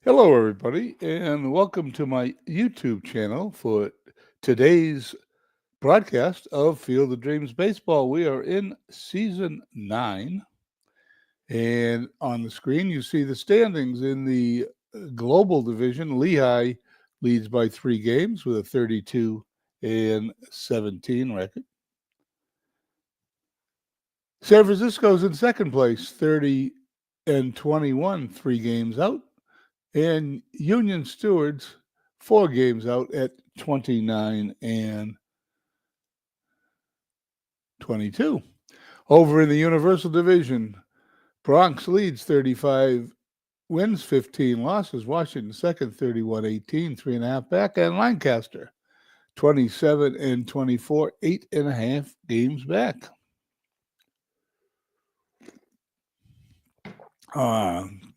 Hello, everybody, and welcome to my YouTube channel for today's broadcast of Field of Dreams Baseball. We are in season 9, and on the screen you see the standings in the global division. Lehigh leads by 3 games with a 32-17 record. San Francisco's in second place, 30-21, 3 games out. And Union Stewards, 4 games out at 29-22. Over in the Universal Division, Bronx leads 35 wins, 15 losses. Washington second, 31-18, 3.5 back. And Lancaster, 27-24, 8.5 games back.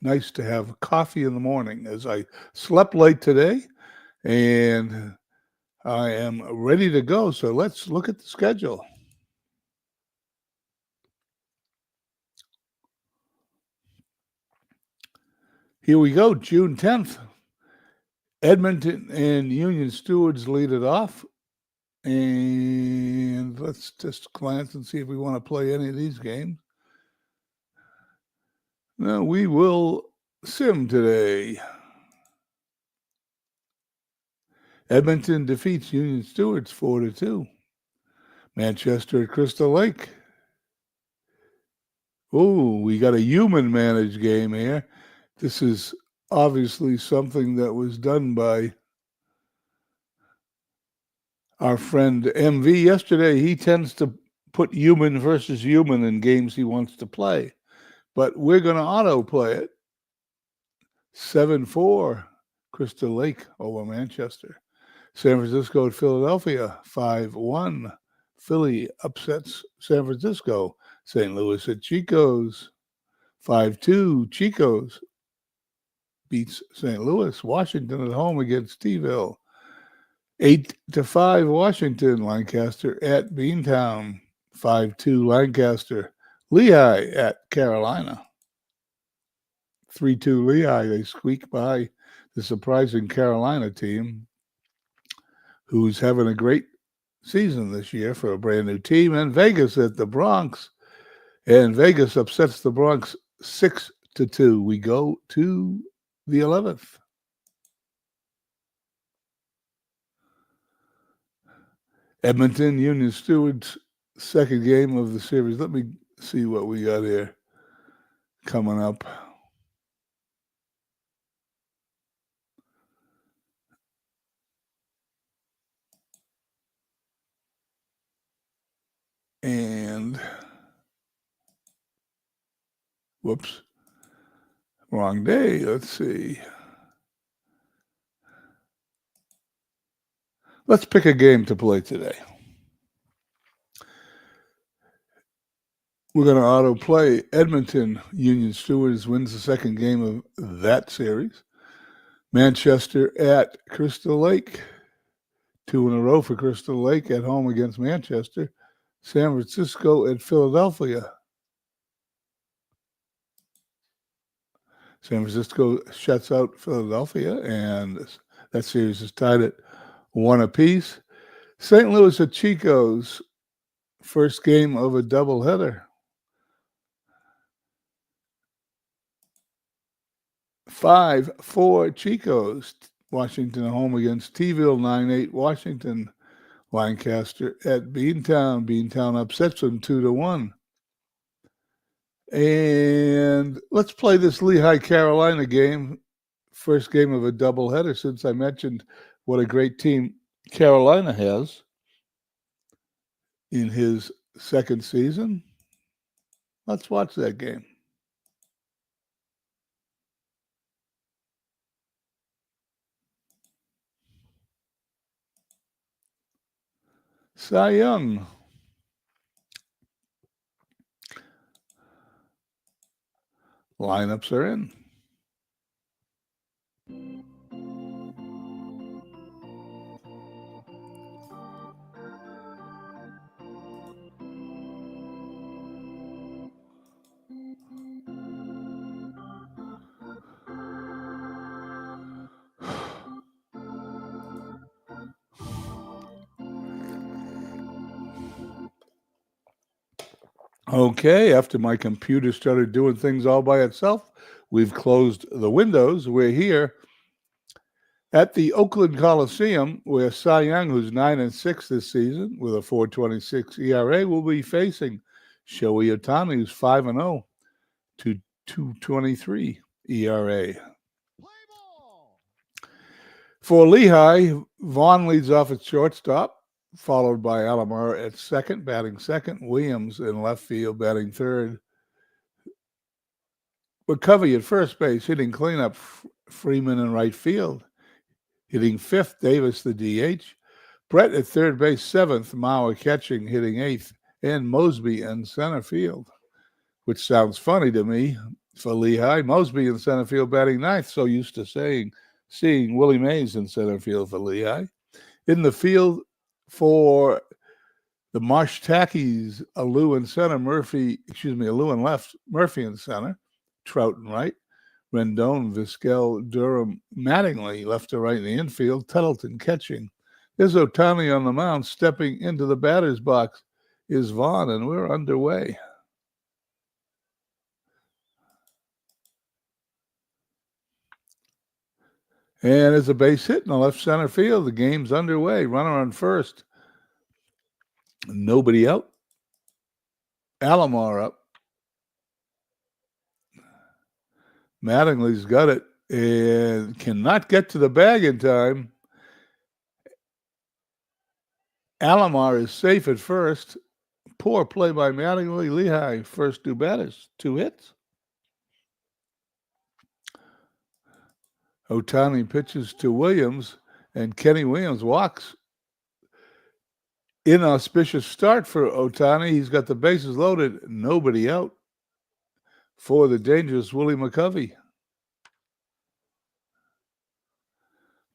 Nice to have coffee in the morning as I slept late today and I am ready to go. So let's look at the schedule. Here we go, June 10th. Edmonton and Union Stewards lead it off. And let's just glance and see if we want to play any of these games. No, we will sim today. Edmonton defeats Union Stewards 4-2. Manchester at Crystal Lake. Oh, we got a human managed game here. This is obviously something that was done by our friend MV yesterday. He tends to put human versus human in games he wants to play, but we're going to auto play it. 7-4, Crystal Lake over Manchester. San Francisco at Philadelphia, 5-1. Philly upsets San Francisco. St. Louis at Chico's, 5-2. Chico's beats St. Louis. Washington at home against T-ville, 8-5 Washington. Lancaster at Beantown, 5-2 Lancaster. Lehigh at Carolina, 3-2 Lehigh. They squeak by the surprising Carolina team, who's having a great season this year for a brand new team. And Vegas at the Bronx, and Vegas upsets the Bronx 6-2. We go to the 11th. Edmonton Union Stewards, second game of the series. Let me see what we got here coming up. And whoops, wrong day. Let's see. Let's pick a game to play today. We're going to auto play Edmonton Union Stewards wins the second game of that series. Manchester at Crystal Lake, 2 in a row for Crystal Lake at home against Manchester. San Francisco at Philadelphia. San Francisco shuts out Philadelphia, and that series is tied at 1 apiece. St. Louis at Chico's, first game of a doubleheader. 5-4 Chico's. Washington at home against T-ville, 9-8 Washington. Lancaster at Beantown. Beantown upsets them 2-1. And let's play this Lehigh-Carolina game, first game of a doubleheader, since I mentioned what a great team Carolina has in his second season. Let's watch that game. Cy Young. Lineups are in. Okay, after my computer started doing things all by itself, we've closed the windows. We're here at the Oakland Coliseum, where Cy Young, who's 9-6 this season with a 4.26 ERA, will be facing Shohei Ohtani, who's 5-0 to 2.23 ERA. For Lehigh, Vaughn leads off at shortstop, followed by Alomar at second, batting second. Williams in left field, batting third. McCovey at first base, hitting cleanup. Freeman in right field, hitting fifth. Davis the DH. Brett at third base, seventh. Mauer catching, hitting eighth. And Mosby in center field, which sounds funny to me for Lehigh. Mosby in center field, batting ninth. So used to seeing Willie Mays in center field for Lehigh. In the field for the Marsh Tackies, Alou in center, Alou in left, Murphy in center, Trout in right, Rendon, Vizquel, Durham, Mattingly left to right in the infield, Tuttleton catching. There's Ohtani on the mound. Stepping into the batter's box is Vaughn, and we're underway. And it's a base hit in the left center field. The game's underway. Runner on first. Nobody out. Alomar up. Mattingly's got it and cannot get to the bag in time. Alomar is safe at first. Poor play by Mattingly. Lehigh, first two batters, 2 hits. Ohtani pitches to Williams, and Kenny Williams walks. Inauspicious start for Ohtani. He's got the bases loaded, nobody out for the dangerous Willie McCovey.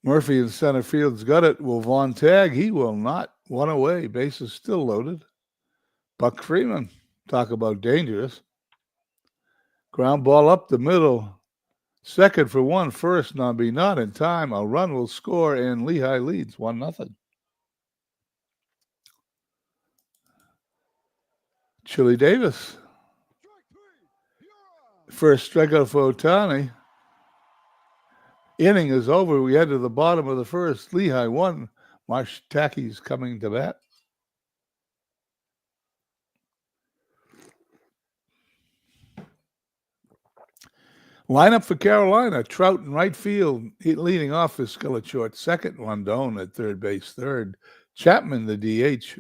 Murphy in center field's got it. Will Vaughn tag? He will not. One away. Bases still loaded. Buck Freeman, talk about dangerous. Ground ball up the middle. Second for one, first, Nambi not in time. A run will score, and Lehigh leads 1-0. Chili Davis. First strikeout for Ohtani. Inning is over. We head to the bottom of the first. Lehigh 1. Marsh Tackies coming to bat. Lineup for Carolina. Trout in right field, leading off is Vizquel at short second. Rendon at third base third. Chapman, the DH,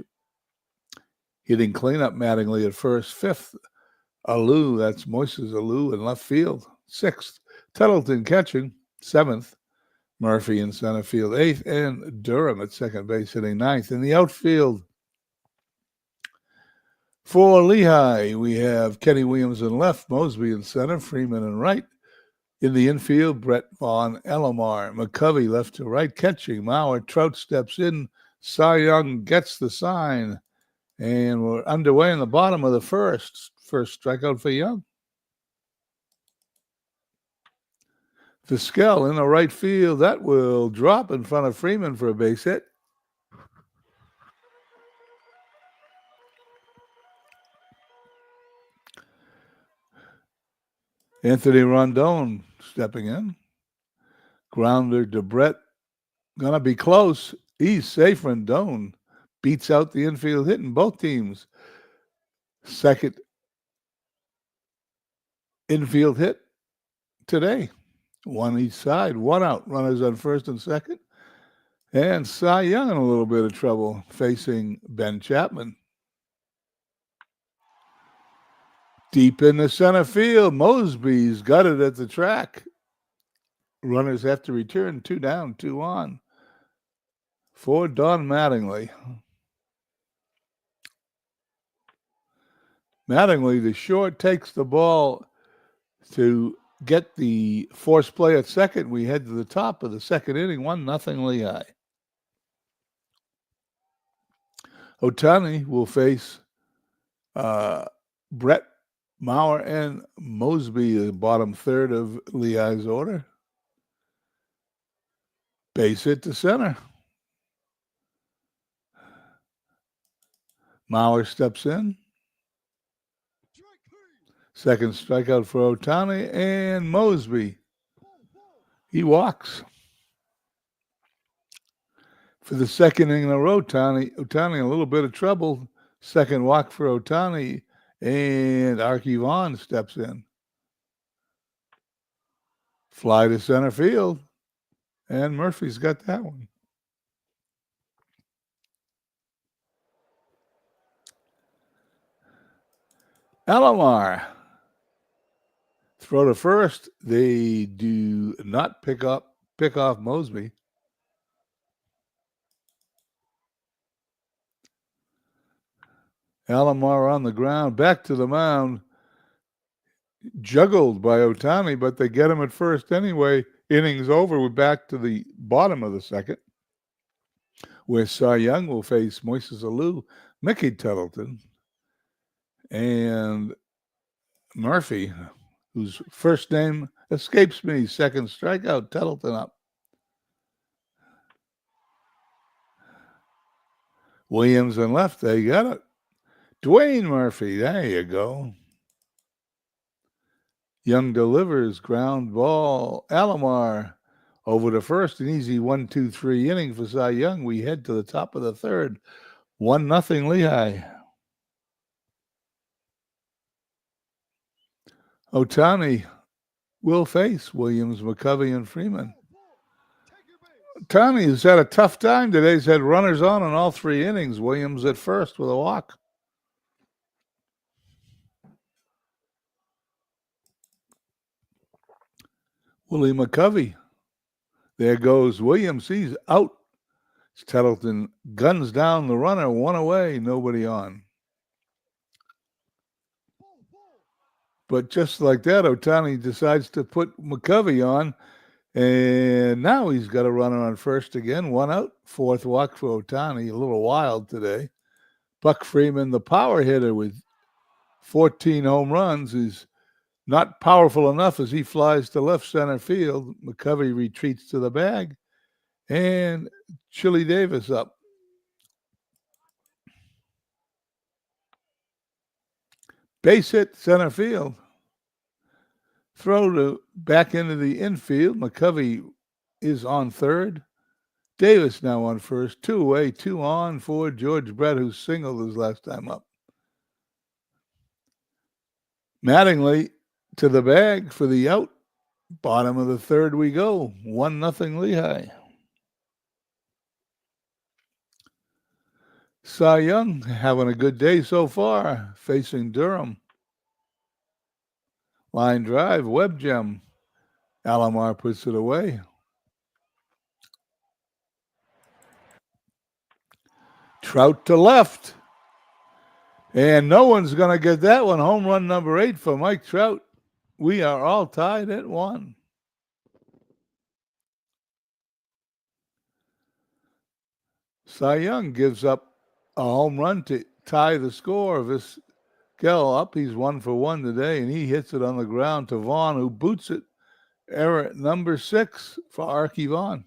hitting cleanup. Mattingly at first. Fifth, Alou, that's Moises Alou in left field. Sixth, Tuttleton catching. Seventh, Murphy in center field. Eighth, and Durham at second base hitting ninth. In the outfield for Lehigh, we have Kenny Williams in left, Mosby in center, Freeman in right. In the infield, Brett Vaughn, Alomar, McCovey left to right, catching. Mauer, Trout steps in. Cy Young gets the sign. And we're underway in the bottom of the first. First strikeout for Young. Vizquel in the right field. That will drop in front of Freeman for a base hit. Anthony Rendon stepping in. Grounder to Brett. Gonna be close. He's safe. Rendon beats out the infield hit in both teams. Second infield hit today. One each side. One out. Runners on first and second. And Cy Young in a little bit of trouble facing Ben Chapman. Deep in the center field, Mosby's got it at the track. Runners have to return. 2 down, 2 on for Don Mattingly. Mattingly, the short, takes the ball to get the force play at second. We head to the top of the second inning, 1-0 Lehigh. Ohtani will face Brett, Mauer, and Mosby, the bottom third of Lehigh's order. Base hit to center. Mauer steps in. Second strikeout for Otani, and Mosby. He walks. For the second inning in a row, Otani a little bit of trouble. Second walk for Otani, and Arky Vaughn steps in. Fly to center field, and Murphy's got that one. Alomar. Throw to first. They do not pick off Mosby. Alomar on the ground, back to the mound. Juggled by Otani, but they get him at first anyway. Innings over. We're back to the bottom of the second, where Cy Young will face Moises Alou, Mickey Tettleton, and Murphy, whose first name escapes me. Second strikeout, Tettleton up. Williams and left, they got it. Dwayne Murphy, there you go. Young delivers, ground ball. Alomar over to first, an easy 1-2-3 inning for Cy Young. We head to the top of the third. 1-0 Lehigh. Otani will face Williams, McCovey, and Freeman. Otani has had a tough time today. He's had runners on in all three innings. Williams at first with a walk. Willie McCovey. There goes Williams. He's out. Tettleton guns down the runner. One away. Nobody on. But just like that, Otani decides to put McCovey on. And now he's got a runner on first again. One out. Fourth walk for Otani. A little wild today. Buck Freeman, the power hitter with 14 home runs, is not powerful enough as he flies to left center field. McCovey retreats to the bag. And Chili Davis up. Base hit, center field. Throw back into the infield. McCovey is on third. Davis now on first. 2 away, 2 on for George Brett, who singled his last time up. Mattingly to the bag for the out. Bottom of the third we go. 1-0 Lehigh. Cy Young having a good day so far, facing Durham. Line drive, web gem. Alomar puts it away. Trout to left. And no one's going to get that one. Home run number 8 for Mike Trout. We are all tied at 1. Cy Young gives up a home run to tie the score. Vizquel up. He's 1 for 1 today, and he hits it on the ground to Vaughn, who boots it. Error number 6 for Arky Vaughn.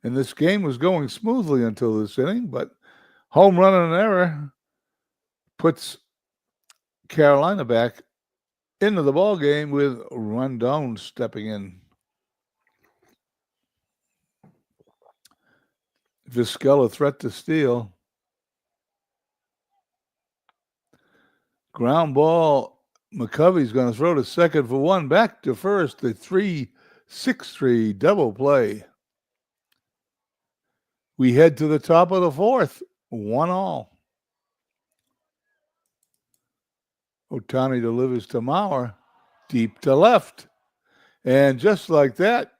And this game was going smoothly until this inning, but home run and an error puts Carolina back into the ball game with Rondon stepping in. Vizquel a threat to steal. Ground ball. McCovey's going to throw to second for 1. Back to first. The 3-6-3 double play. We head to the top of the fourth. 1-1. Otani delivers to Mauer. Deep to left. And just like that,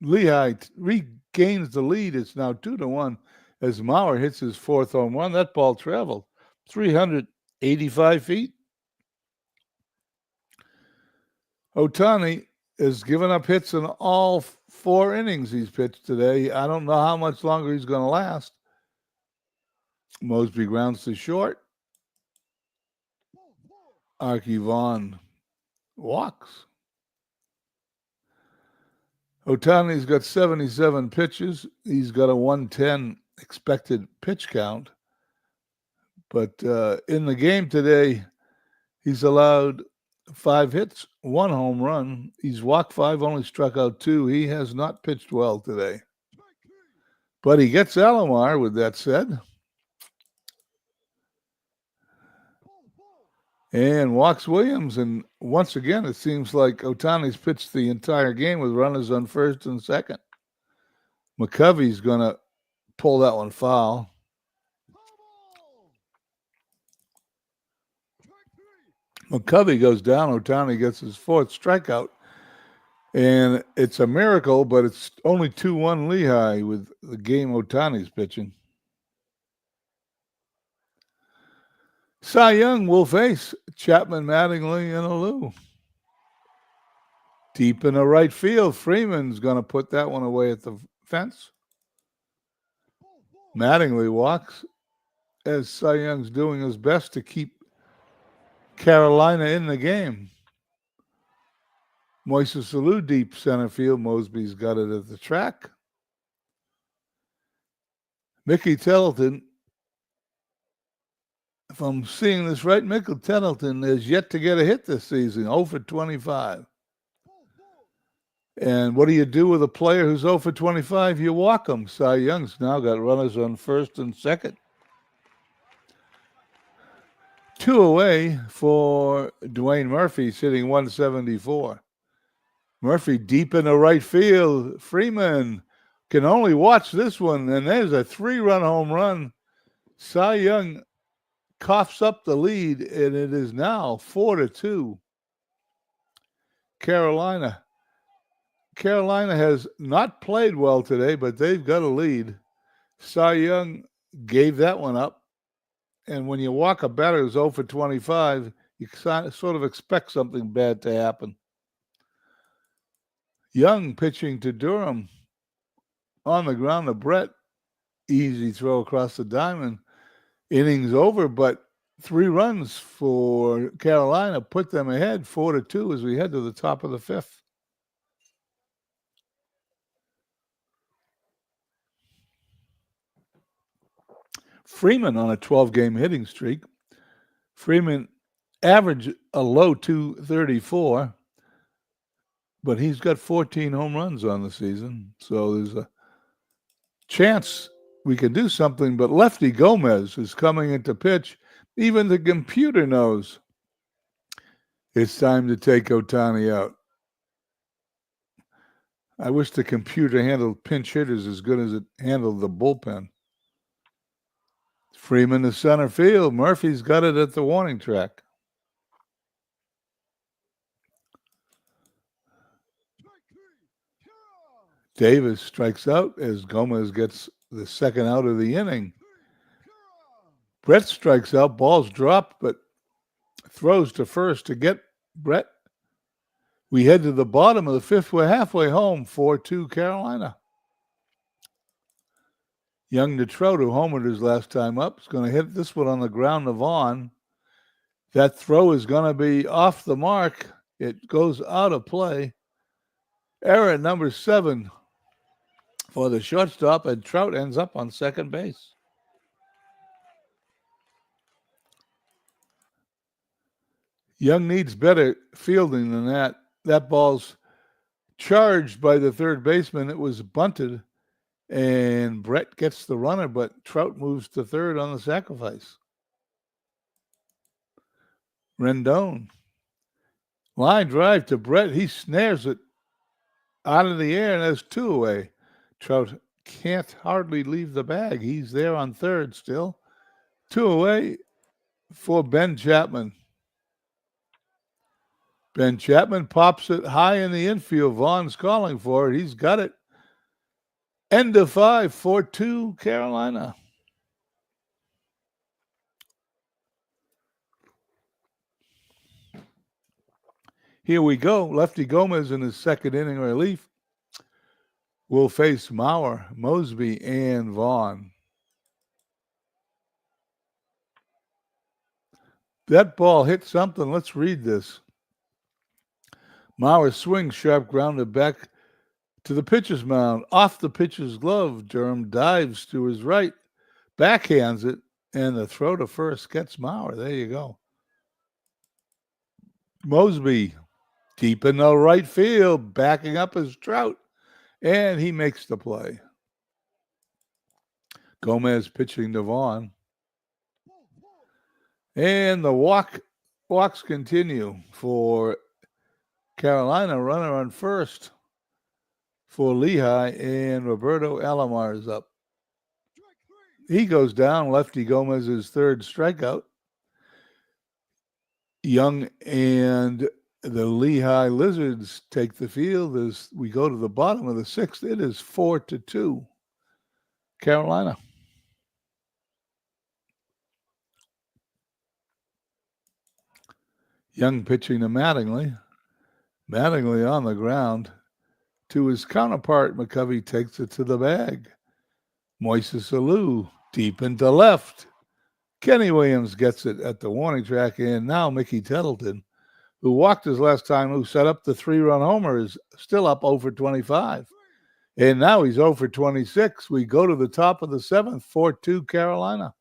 Lehigh regains the lead. It's now 2-1 as Mauer hits his 4th home run. That ball traveled 385 feet. Otani has given up hits in all 4 innings he's pitched today. I don't know how much longer he's going to last. Mosby grounds to short. Arky Vaughn walks. Otani's got 77 pitches. He's got a 110 expected pitch count. But in the game today, he's allowed 5 hits, 1 home run. He's walked 5, only struck out 2. He has not pitched well today. But he gets Alomar, with that said. And walks Williams. And once again, it seems like Ohtani's pitched the entire game with runners on first and second. McCovey's going to pull that one foul. McCovey goes down. Ohtani gets his 4th strikeout. And it's a miracle, but it's only 2-1 Lehigh with the game Ohtani's pitching. Cy Young will face Chapman, Mattingly, and Alou. Deep in the right field, Freeman's going to put that one away at the fence. Mattingly walks as Cy Young's doing his best to keep Carolina in the game. Moises Alou deep center field. Mosby's got it at the track. Mickey Tettleton, if I'm seeing this right, Mickey Tettleton has yet to get a hit this season, 0 for 25. And what do you do with a player who's 0 for 25? You walk him. Cy Young's now got runners on first and second. 2 away for Dwayne Murphy, sitting 174. Murphy deep in the right field. Freeman can only watch this one, and there's a 3-run home run. Cy Young coughs up the lead, and it is now 4-2. Carolina. Carolina has not played well today, but they've got a lead. Cy Young gave that one up. And when you walk a batter who's 0 for 25, you sort of expect something bad to happen. Young pitching to Durham. On the ground to Brett. Easy throw across the diamond. Innings over, but 3 runs for Carolina put them ahead 4-2 as we head to the top of the 5th. Freeman on a 12-game hitting streak. Freeman averaged a low 234, but he's got 14 home runs on the season. So there's a chance we can do something, but Lefty Gomez is coming into pitch. Even the computer knows it's time to take Ohtani out. I wish the computer handled pinch hitters as good as it handled the bullpen. Freeman to center field. Murphy's got it at the warning track. Davis strikes out as Gomez gets the second out of the inning. Brett strikes out. Ball's dropped, but throws to first to get Brett. We head to the bottom of the 5th. We're halfway home, 4-2 Carolina. Young to Trout, who homered his last time up, is going to hit this one on the ground to Vaughn. That throw is going to be off the mark. It goes out of play. Error number 7 for the shortstop, and Trout ends up on second base. Young needs better fielding than that. That ball's charged by the third baseman. It was bunted, and Brett gets the runner, but Trout moves to third on the sacrifice. Rendon. Line drive to Brett. He snares it out of the air, and there's 2 away. Trout can't hardly leave the bag. He's there on third still. 2 away for Ben Chapman. Ben Chapman pops it high in the infield. Vaughn's calling for it. He's got it. End of 5, 4-2 Carolina. Here we go. Lefty Gomez in his second inning relief will face Mauer, Mosby, and Vaughn. That ball hit something. Let's read this. Mauer swings, sharp grounded back to the pitcher's mound. Off the pitcher's glove. Durham dives to his right, backhands it, And the throw to first gets Maurer. There you go. Mosby deep in the right field, backing up his Trout. And he makes the play. Gomez pitching to Vaughn. And the walks continue for Carolina. Runner on first for Lehigh, and Roberto Alomar is up. He goes down. Lefty Gomez's third strikeout. Young and the Lehigh Lizards take the field as we go to the bottom of the sixth. It is 4-2, Carolina. Young pitching to Mattingly. Mattingly on the ground. To his counterpart, McCovey takes it to the bag. Moises Alou deep into left. Kenny Williams gets it at the warning track, and now Mickey Tettleton, who walked his last time, who set up the 3-run homer, is still up 0-for-25. And now he's 0-for-26. We go to the top of the seventh, 4-2 Carolina.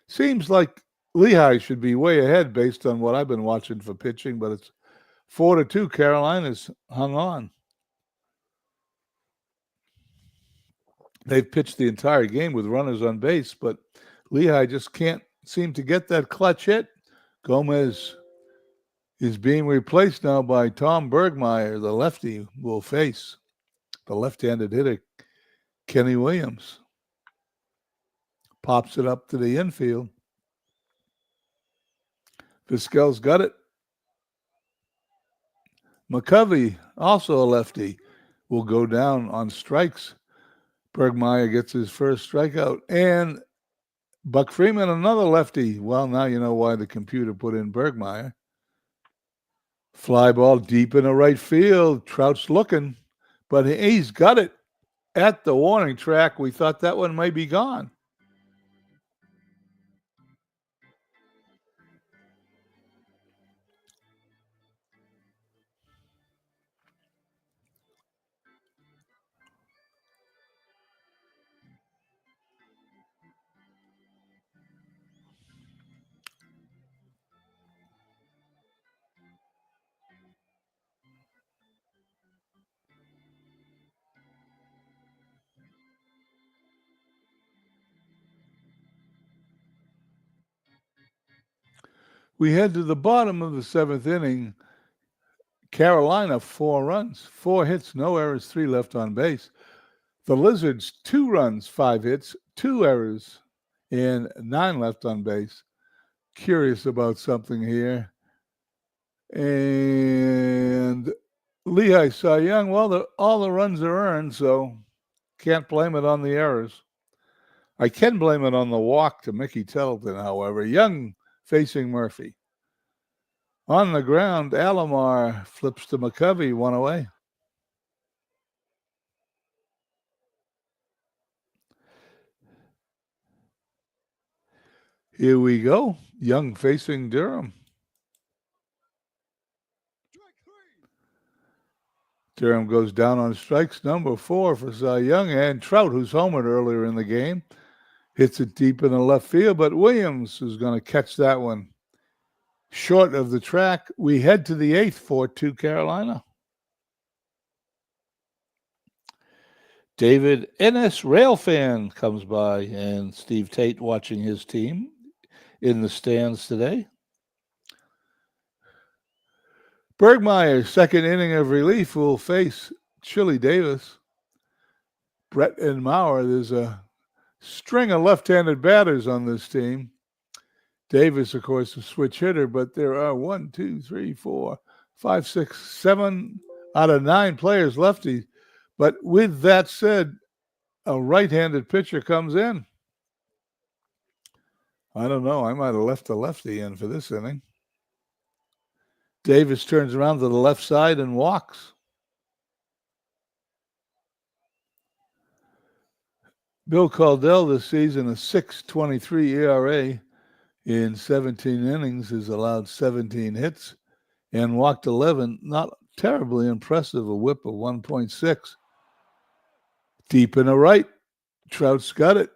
Seems like Lehigh should be way ahead based on what I've been watching for pitching, but it's 4-2. Carolina's hung on. They've pitched the entire game with runners on base, but Lehigh just can't seem to get that clutch hit. Gomez is being replaced now by Tom Bergmeyer. The lefty will face the left-handed hitter, Kenny Williams. Pops it up to the infield. Vizquel's got it. McCovey, also a lefty, will go down on strikes. Bergmeyer gets his first strikeout. And Buck Freeman, another lefty. Well, now you know why the computer put in Bergmeyer. Fly ball deep in the right field. Trout's looking, but he's got it at the warning track. We thought that one might be gone. We head to the bottom of the seventh inning. Carolina, 4 runs, 4 hits, no errors, 3 left on base. The Lizards, 2 runs, 5 hits, 2 errors, and 9 left on base. Curious about something here. And Lehigh Cy Young, well, all the runs are earned, so can't blame it on the errors. I can blame it on the walk to Mickey Tettleton, however. Young facing Murphy. On the ground, Alomar flips to McCovey, 1 away. Here we go. Young facing Durham. Durham goes down on strikes number 4 for Cy Young, and Trout, who's homered earlier in the game, hits it deep in the left field, but Williams is going to catch that one short of the track. We head to the 8th, 4-2 Carolina. David Ennis, Railfan, comes by, and Steve Tate watching his team in the stands today. Bergmeyer, second inning of relief, will face Chili Davis. Brett and Maurer, there's a string of left-handed batters on this team. Davis, of course, a switch hitter, but there are 1, 2, 3, 4, 5, 6, 7 out of 9 players lefty. But with that said, a right-handed pitcher comes in. I don't know. I might have left a lefty in for this inning. Davis turns around to the left side and walks. Bill Caldell this season, a 6.23 ERA in 17 innings, has allowed 17 hits and walked 11. Not terribly impressive, a whip of 1.6. Deep in the right, Trout's got it.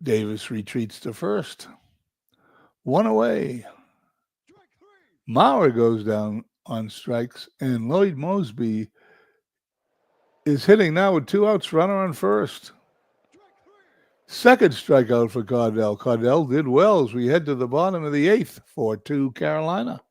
Davis retreats to first. One away. Maurer goes down on strikes, and Lloyd Mosby is hitting now with 2 outs, runner on first. Second strikeout for Cardell. Cardell did well as we head to the bottom of the 8th, 4-2 Carolina.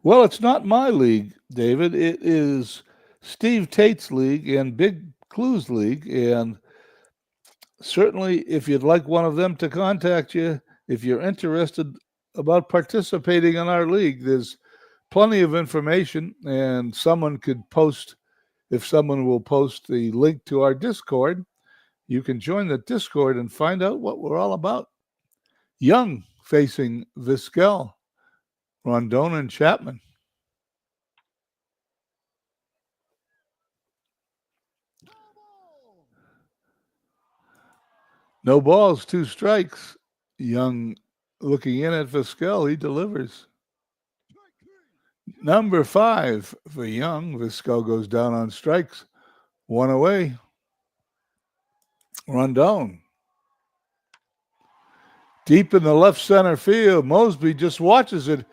Well, it's not my league, David. It is Steve Tate's league and Big Clue's league. And certainly, if you'd like one of them to contact you, if you're interested about participating in our league, there's plenty of information, and someone could post, if someone will post the link to our Discord, you can join the Discord and find out what we're all about. Young facing Vizquel, Rondon and Chapman. No balls, 2 strikes. Young looking in at Vizquel. He delivers. Number 5 for Young. Vizquel goes down on strikes. 1 away. Rondon. Deep in the left center field. Mosby just watches it.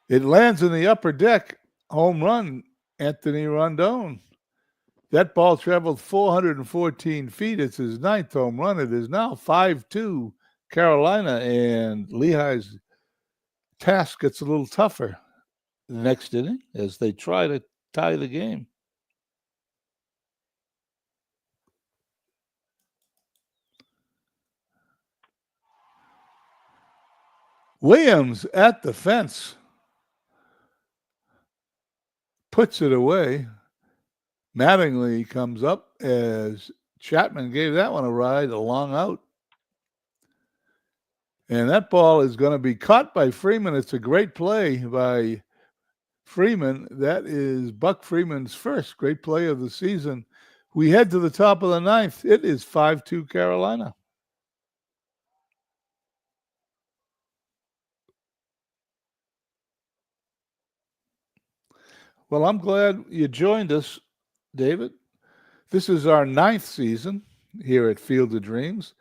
It lands in the upper deck. Home run, Anthony Rondon. That ball traveled 414 feet. It's his 9th home run. It is now 5-2 Carolina, and Lehigh's task gets a little tougher the next inning as they try to tie the game. Williams at the fence. Puts it away. Mattingly comes up as Chapman gave that one a ride, a long out. And that ball is going to be caught by Freeman. It's a great play by Freeman. That is Buck Freeman's first great play of the season. We head to the top of the 9th. It is 5-2 Carolina. Well, I'm glad you joined us, David. This is our 9th season here at Field of Dreams.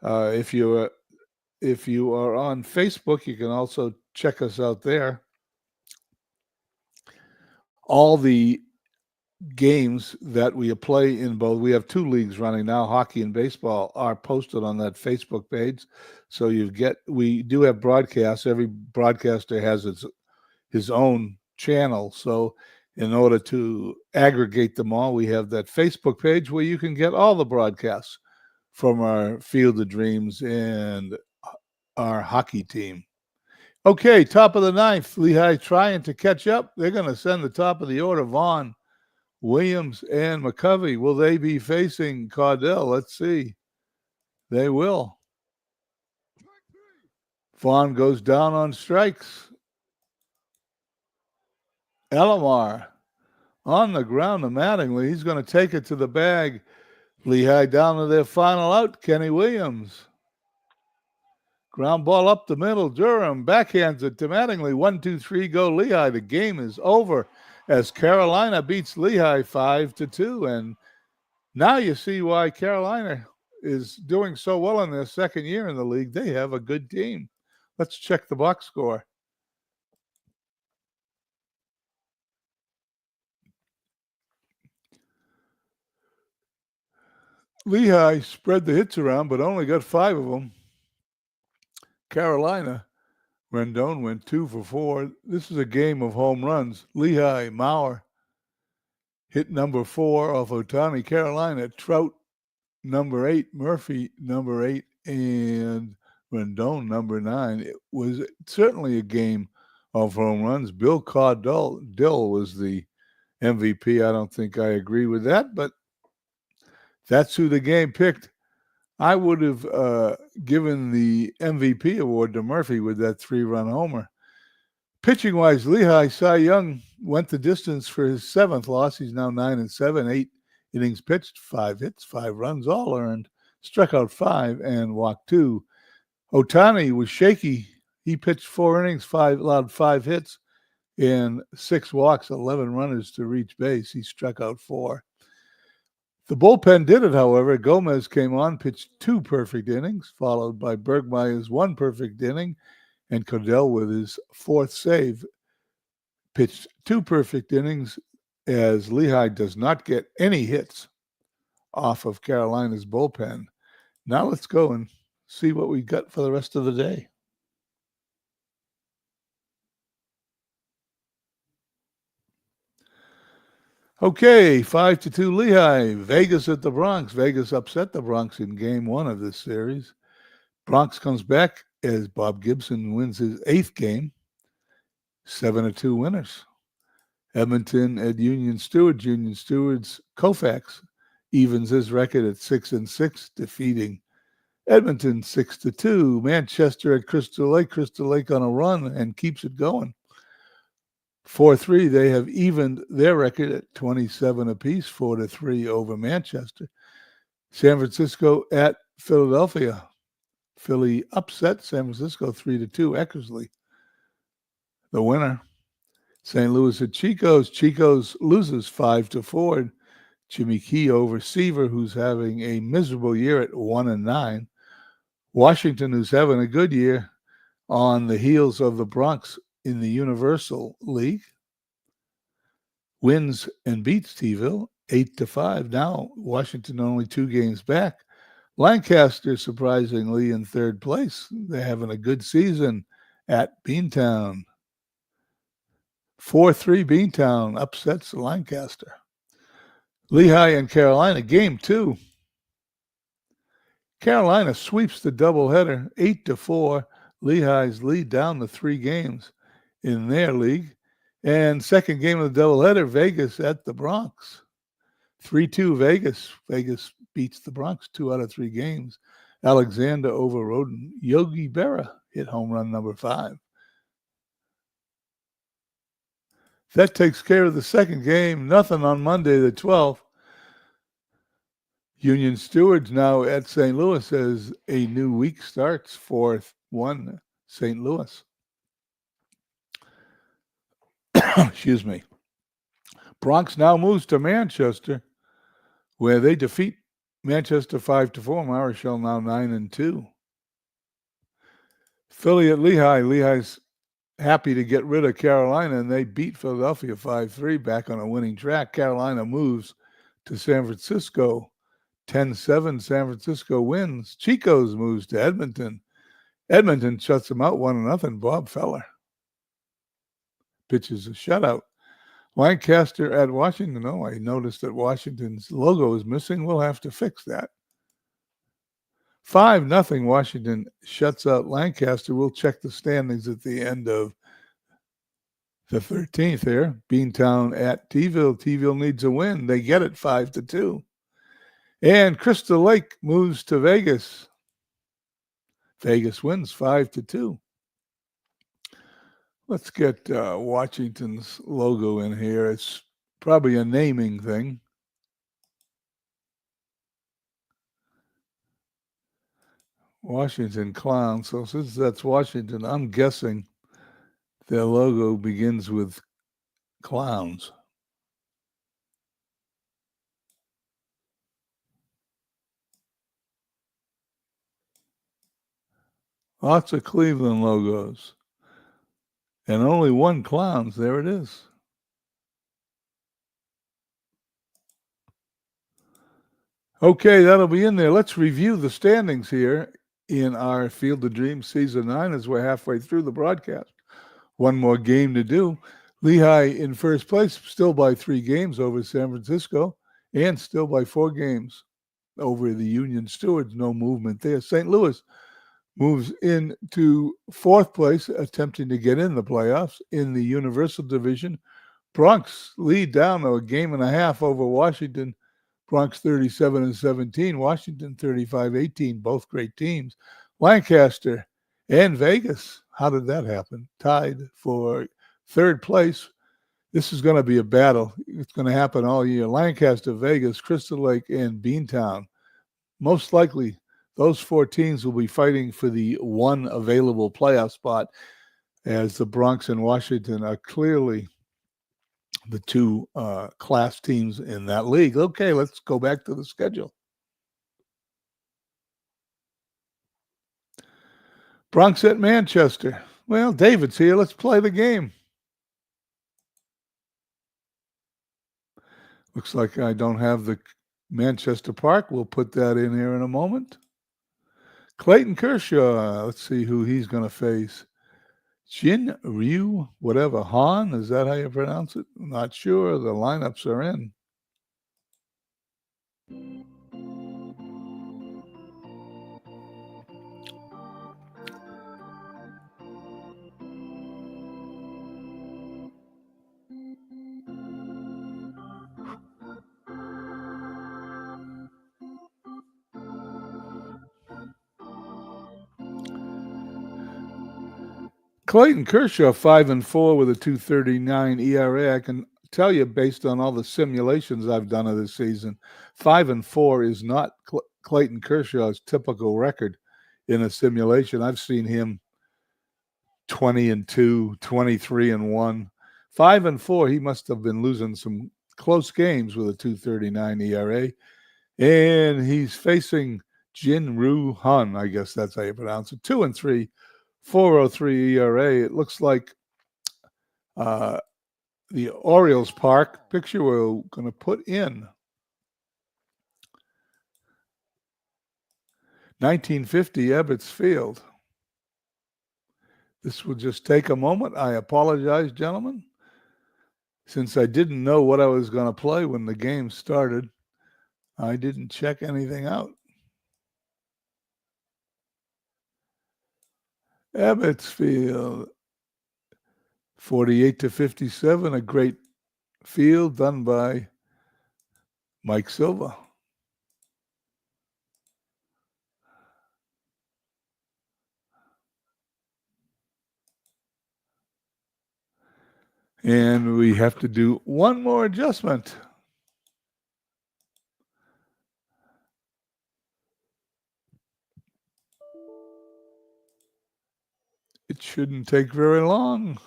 If you are on Facebook, you can also check us out there. All the games that we play in both, we have 2 leagues running now, hockey and baseball, are posted on that Facebook page. So we do have broadcasts. Every broadcaster has his own channel. So in order to aggregate them all, we have that Facebook page where you can get all the broadcasts from our Field of Dreams and our hockey team. Okay, top of the 9th. Lehigh trying to catch up. They're going to send the top of the order, Vaughn, Williams, and McCovey. Will they be facing Cardell? Let's see. They will. Vaughn goes down on strikes. Elomar on the ground to Mattingly. He's going to take it to the bag. Lehigh down to their final out, Kenny Williams. Ground ball up the middle. Durham backhands it to Mattingly. 1-2-3, go Lehigh. The game is over as Carolina beats Lehigh 5-2. And now you see why Carolina is doing so well in their second year in the league. They have a good team. Let's check the box score. Lehigh spread the hits around, but only got 5 of them. Carolina, Rendon went 2 for 4. This is a game of home runs. Lehigh, Maurer hit number 4 off Otani. Carolina, Trout, number 8. Murphy, number 8. And Rendon, number 9. It was certainly a game of home runs. Bill Cardell was the MVP. I don't think I agree with that, but that's who the game picked. I would have given the MVP award to Murphy with that 3-run homer. Pitching-wise, Lehigh Cy Young went the distance for his 7th loss. He's now 9-7, 8 innings pitched, 5 hits, 5 runs, all earned. Struck out 5 and walked 2. Otani was shaky. He pitched 4 innings, allowed 5 hits. and 6 walks, 11 runners to reach base. He struck out 4. The bullpen did it, however. Gomez came on, pitched 2 perfect innings, followed by Bergmeier's 1 perfect inning, and Cordell with his 4th save pitched 2 perfect innings as Lehigh does not get any hits off of Carolina's bullpen. Now let's go and see what we got for the rest of the day. Okay, 5-2 Lehigh. Vegas at the Bronx. Vegas upset the Bronx in game 1 of this series. Bronx comes back as Bob Gibson wins his 8th game. 7-2 winners. Edmonton at Union Stewart. Union Stewart's Koufax evens his record at 6-6, defeating Edmonton 6-2. Manchester at Crystal Lake. Crystal Lake on a run and keeps it going. 4-3, they have evened their record at 27 apiece, 4-3 over Manchester. San Francisco at Philadelphia. Philly upset San Francisco 3-2. Eckersley, the winner. St. Louis at Chico's. Chico's loses 5-4. Jimmy Key over Seaver, who's having a miserable year at 1-9. Washington, who's having a good year on the heels of the Bronx in the Universal League, wins and beats T-ville 8-5. Now Washington only 2 games back. Lancaster surprisingly in 3rd place. They're having a good season at Beantown. 4-3 Beantown upsets Lancaster. Lehigh and Carolina, game 2. Carolina sweeps the doubleheader 8-4. Lehigh's lead down to 3 games in their league. And second game of the doubleheader, Vegas at the Bronx. 3-2 Vegas. Vegas beats the Bronx 2 out of 3 games. Alexander over Roden. Yogi Berra hit home run number 5. That takes care of the second game. Nothing on Monday the 12th. Union Stewart's now at St. Louis as a new week starts. 4-1 St. Louis. Excuse me. Bronx now moves to Manchester, where they defeat Manchester 5-4. Marichal now 9-2. Philly at Lehigh. Lehigh's happy to get rid of Carolina, and they beat Philadelphia 5-3, back on a winning track. Carolina moves to San Francisco 10-7. San Francisco wins. Chico's moves to Edmonton. Edmonton shuts them out 1-0. Bob Feller pitches a shutout. Lancaster at Washington. Oh, I noticed that Washington's logo is missing. We'll have to fix that. 5-0 Washington shuts out Lancaster. We'll check the standings at the end of the 13th here. Beantown at T-ville. T-ville needs a win. They get it 5-2. And Crystal Lake moves to Vegas. Vegas wins 5-2. Let's get Washington's logo in here. It's probably a naming thing. Washington Clowns. So since that's Washington, I'm guessing their logo begins with clowns. Lots of Cleveland logos. And only one clowns. There it is. Okay, that'll be in there. Let's review the standings here in our Field of Dreams Season 9 as we're halfway through the broadcast. One more game to do. Lehigh in first place, still by 3 games over San Francisco, and still by 4 games over the Union Stewards. No movement there. St. Louis moves into 4th place, attempting to get in the playoffs in the Universal Division. Bronx lead down a game and a half over Washington. Bronx 37-17, Washington 35-18, both great teams. Lancaster and Vegas, how did that happen? Tied for 3rd place. This is going to be a battle. It's going to happen all year. Lancaster, Vegas, Crystal Lake, and Beantown. Most likely, those 4 teams will be fighting for the one available playoff spot. as the Bronx and Washington are clearly the two class teams in that league. Okay, let's go back to the schedule. Bronx at Manchester. Well, David's here. Let's play the game. Looks like I don't have the Manchester Park. We'll put that in here in a moment. Clayton Kershaw. Let's see who he's going to face. Jin Ryu, whatever. Han, is that how you pronounce it? I'm not sure. The lineups are in. Clayton Kershaw 5-4 with a 2.39 ERA. I can tell you, based on all the simulations I've done of this season, 5-4 is not Clayton Kershaw's typical record in a simulation. I've seen him 20-2, 23-1, 5-4. He must have been losing some close games with a 2.39 ERA, and he's facing Jin Ryu Han. I guess that's how you pronounce it. 2-3. 4.03 ERA. It looks like the Orioles Park picture we're going to put in 1950 Ebbets Field. This will just take a moment. I apologize, gentlemen. Since I didn't know what I was going to play when the game started, I didn't check anything out. Ebbets Field, 48-57, a great field done by Mike Silva. And we have to do one more adjustment. It shouldn't take very long.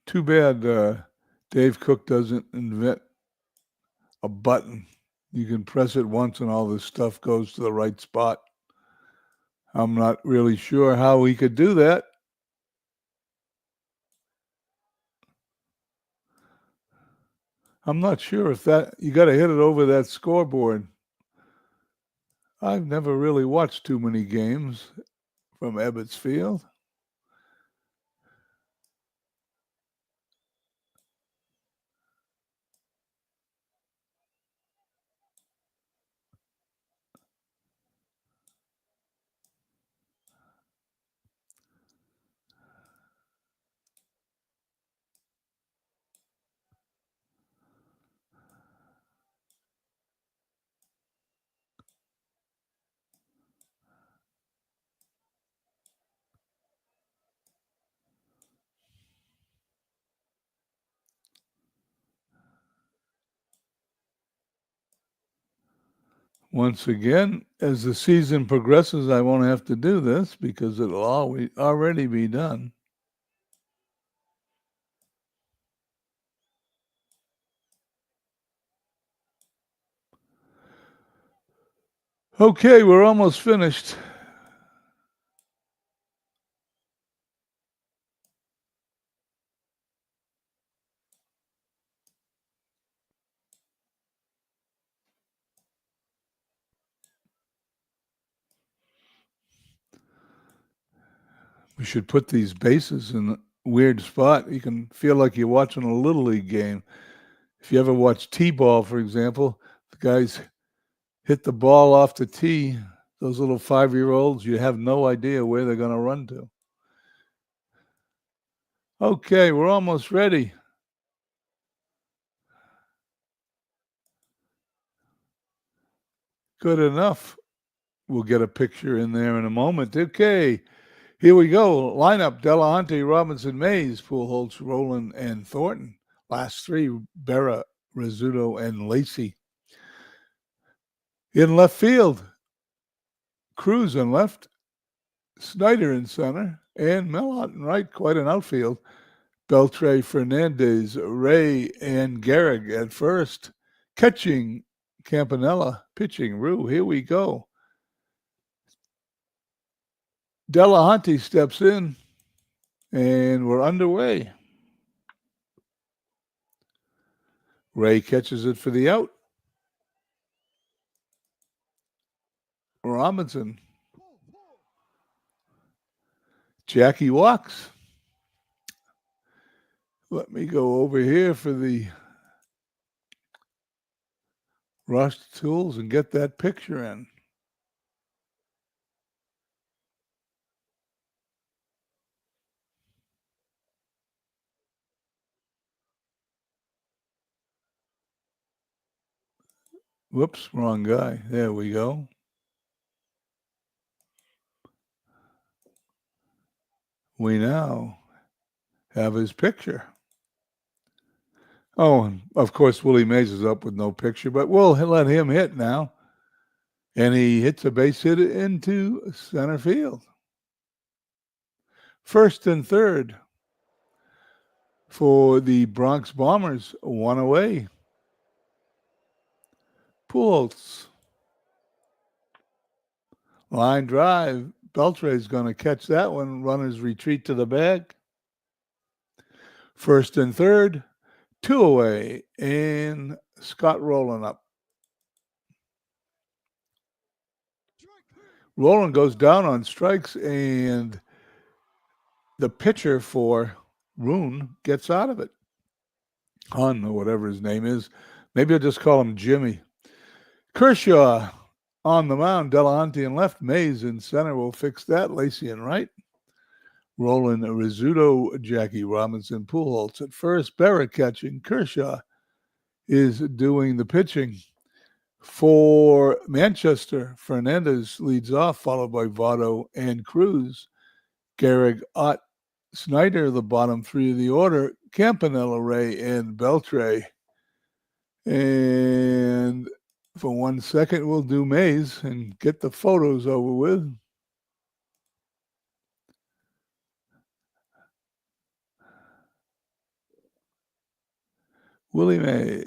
Too bad Dave Cook doesn't invent a button. You can press it once and all this stuff goes to the right spot. I'm not really sure how he could do that. I'm not sure if that, you got to hit it over that scoreboard. I've never really watched too many games from Ebbets Field. Once again, as the season progresses, I won't have to do this because it'll already be done. Okay, we're almost finished. We should put these bases in a weird spot. You can feel like you're watching a Little League game. If you ever watch T-ball, for example, the guys hit the ball off the tee. Those little 5-year-olds, you have no idea where they're going to run to. Okay, we're almost ready. Good enough. We'll get a picture in there in a moment. Okay, Here we go. Lineup: Delahunty, Robinson, Mays, Pujols, Rowland, and Thornton. Last three: Berra, Rizzuto, and Lacey. In left field, Cruz in left, Snyder in center, and Mellott in right. Quite an outfield. Beltre, Fernandez, Ray, and Gehrig at first. Catching, Campanella. Pitching, Rue. Here we go. Delahunty steps in, and we're underway. Ray catches it for the out. Robinson. Jackie walks. Let me go over here for the Rush Tools and get that picture in. Whoops, wrong guy. There we go. We now have his picture. Oh, and of course, Willie Mays is up with no picture, but we'll let him hit now. And he hits a base hit into center field. First and third for the Bronx Bombers, one away. Pujols. Line drive. Beltre's going to catch that one. Runners retreat to the bag. First and third, two away, and Scott Rowland up. Rowland goes down on strikes, and the pitcher for Rune gets out of it. Hun, or whatever his name is. Maybe I'll just call him Jimmy. Kershaw on the mound. Delahunty in left. Mays in center. We'll fix that. Lacey in right. Rowland, Rizzuto, Jackie Robinson, Pujols at first. Berra catching. Kershaw is doing the pitching. For Manchester, Fernandez leads off, followed by Votto and Cruz. Gehrig, Ott, Snyder, the bottom three of the order. Campanella, Ray, and Beltre. And for 1 second, we'll do Mays and get the photos over with. Willie Mays.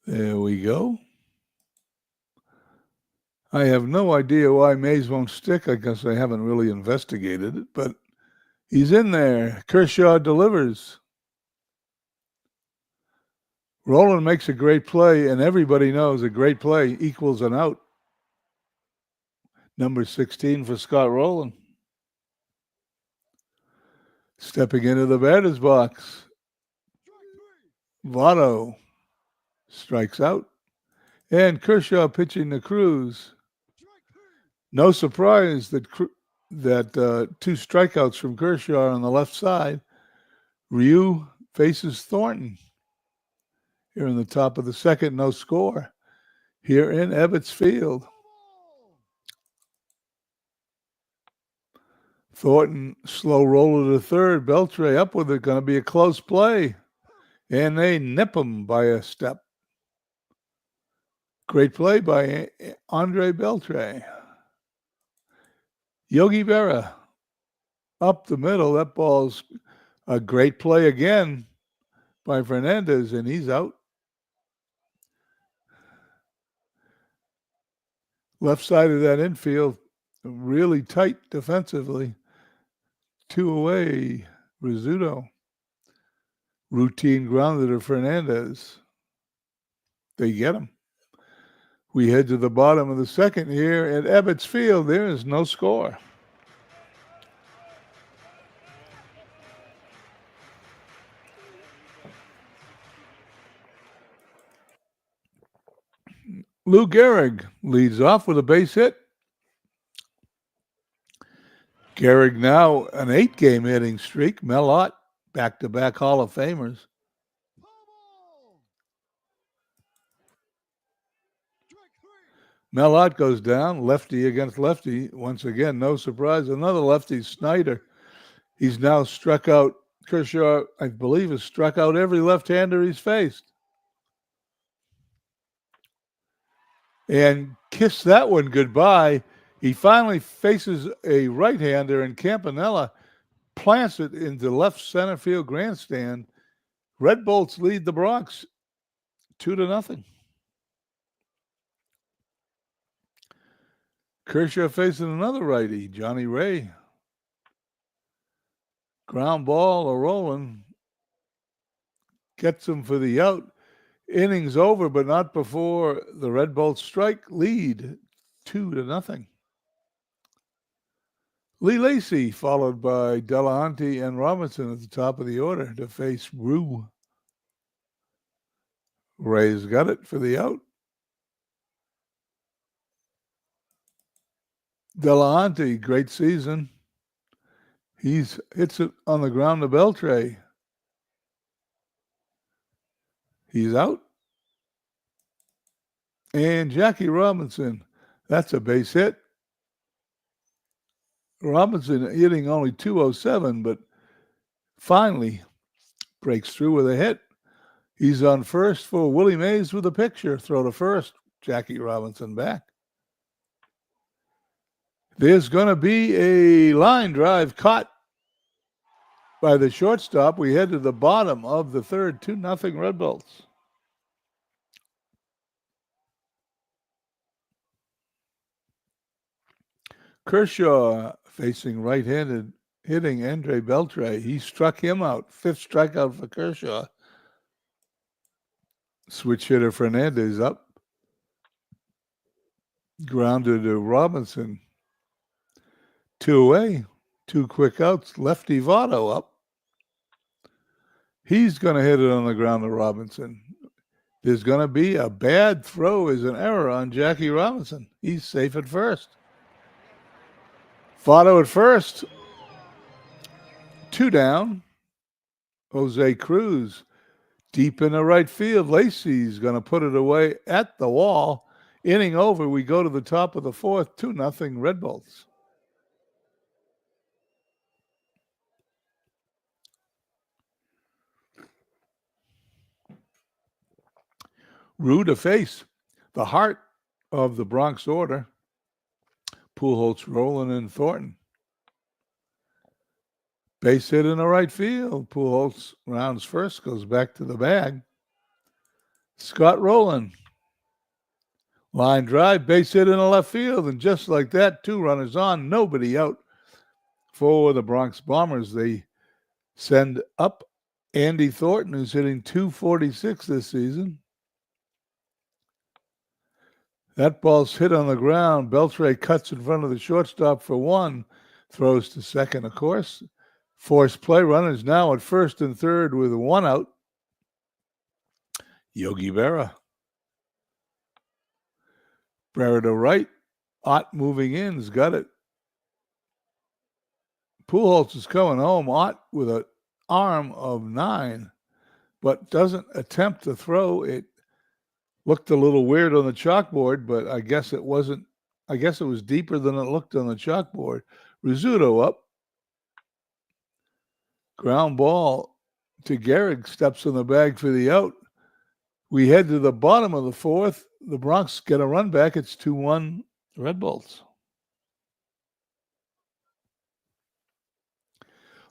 There we go. I have no idea why Mays won't stick. I guess I haven't really investigated it, but he's in there. Kershaw delivers. Rowland makes a great play, and everybody knows a great play equals an out. Number 16 for Scott Rowland. Stepping into the batter's box. Votto strikes out. And Kershaw pitching to Cruz. No surprise that two strikeouts from Kershaw on the left side. Ryu faces Thornton. Here in the top of the second, no score. Here in Ebbets Field. Thornton, slow roller to third. Beltre up with it. Going to be a close play. And they nip him by a step. Great play by Andre Beltre. Yogi Berra up the middle. That ball's a great play again by Fernandez, and he's out. Left side of that infield, really tight defensively. Two away, Rizzuto. Routine grounded to Fernandez. They get him. We head to the bottom of the second here at Ebbets Field. There is no score. Lou Gehrig leads off with a base hit. Gehrig now an 8-game hitting streak. Mellott, back-to-back Hall of Famers. Mellott goes down, lefty against lefty. Once again, no surprise. Another lefty, Snyder. He's now struck out. Kershaw, I believe, has struck out every left-hander he's faced. And kissed that one goodbye. He finally faces a right-hander, and Campanella plants it into left center field grandstand. Red Bolts lead the Bronx 2-0. Kershaw facing another righty, Johnny Ray. Ground ball, a rolling. Gets him for the out. Innings over, but not before the Red Bolts strike. Lead 2-0. Lee Lacy, followed by Delahanty and Robinson at the top of the order to face Rue. Ray's got it for the out. Delahanty, great season. Hits it on the ground to Beltre. He's out. And Jackie Robinson, that's a base hit. Robinson hitting only 207, but finally breaks through with a hit. He's on first for Willie Mays with a picture. Throw to first. Jackie Robinson back. There's going to be a line drive caught by the shortstop. We head to the bottom of the third, 2-0 Red Bolts. Kershaw facing right-handed hitting Andre Beltre. He struck him out. Fifth strikeout for Kershaw. Switch hitter Fernandez up. Grounded to Robinson. 2 away. 2 quick outs. Lefty Votto up. He's going to hit it on the ground to Robinson. There's going to be a bad throw as an error on Jackie Robinson. He's safe at first. Votto at first. 2 down. Jose Cruz deep in the right field. Lacy's going to put it away at the wall. Inning over. We go to the top of the fourth. 2-0 Red Bolts. Rue to face the heart of the Bronx order. Pujols, Rowland, and Thornton. Base hit in the right field. Pujols rounds first, goes back to the bag. Scott Rowland. Line drive, base hit in the left field. And just like that, 2 runners on, nobody out for the Bronx Bombers. They send up Andy Thornton, who's hitting .246 this season. That ball's hit on the ground. Beltre cuts in front of the shortstop for 1. Throws to second, of course. Forced play. Runners now at first and third with 1 out. Yogi Berra. Berra to right. Ott moving in. Has got it. Pujols is coming home. Ott with an arm of 9, but doesn't attempt to throw. It looked a little weird on the chalkboard, but I guess it wasn't. I guess it was deeper than it looked on the chalkboard. Rizzuto up. Ground ball to Gehrig. Steps in the bag for the out. We head to the bottom of the fourth. The Bronx get a run back. It's 2-1 Red Bolts.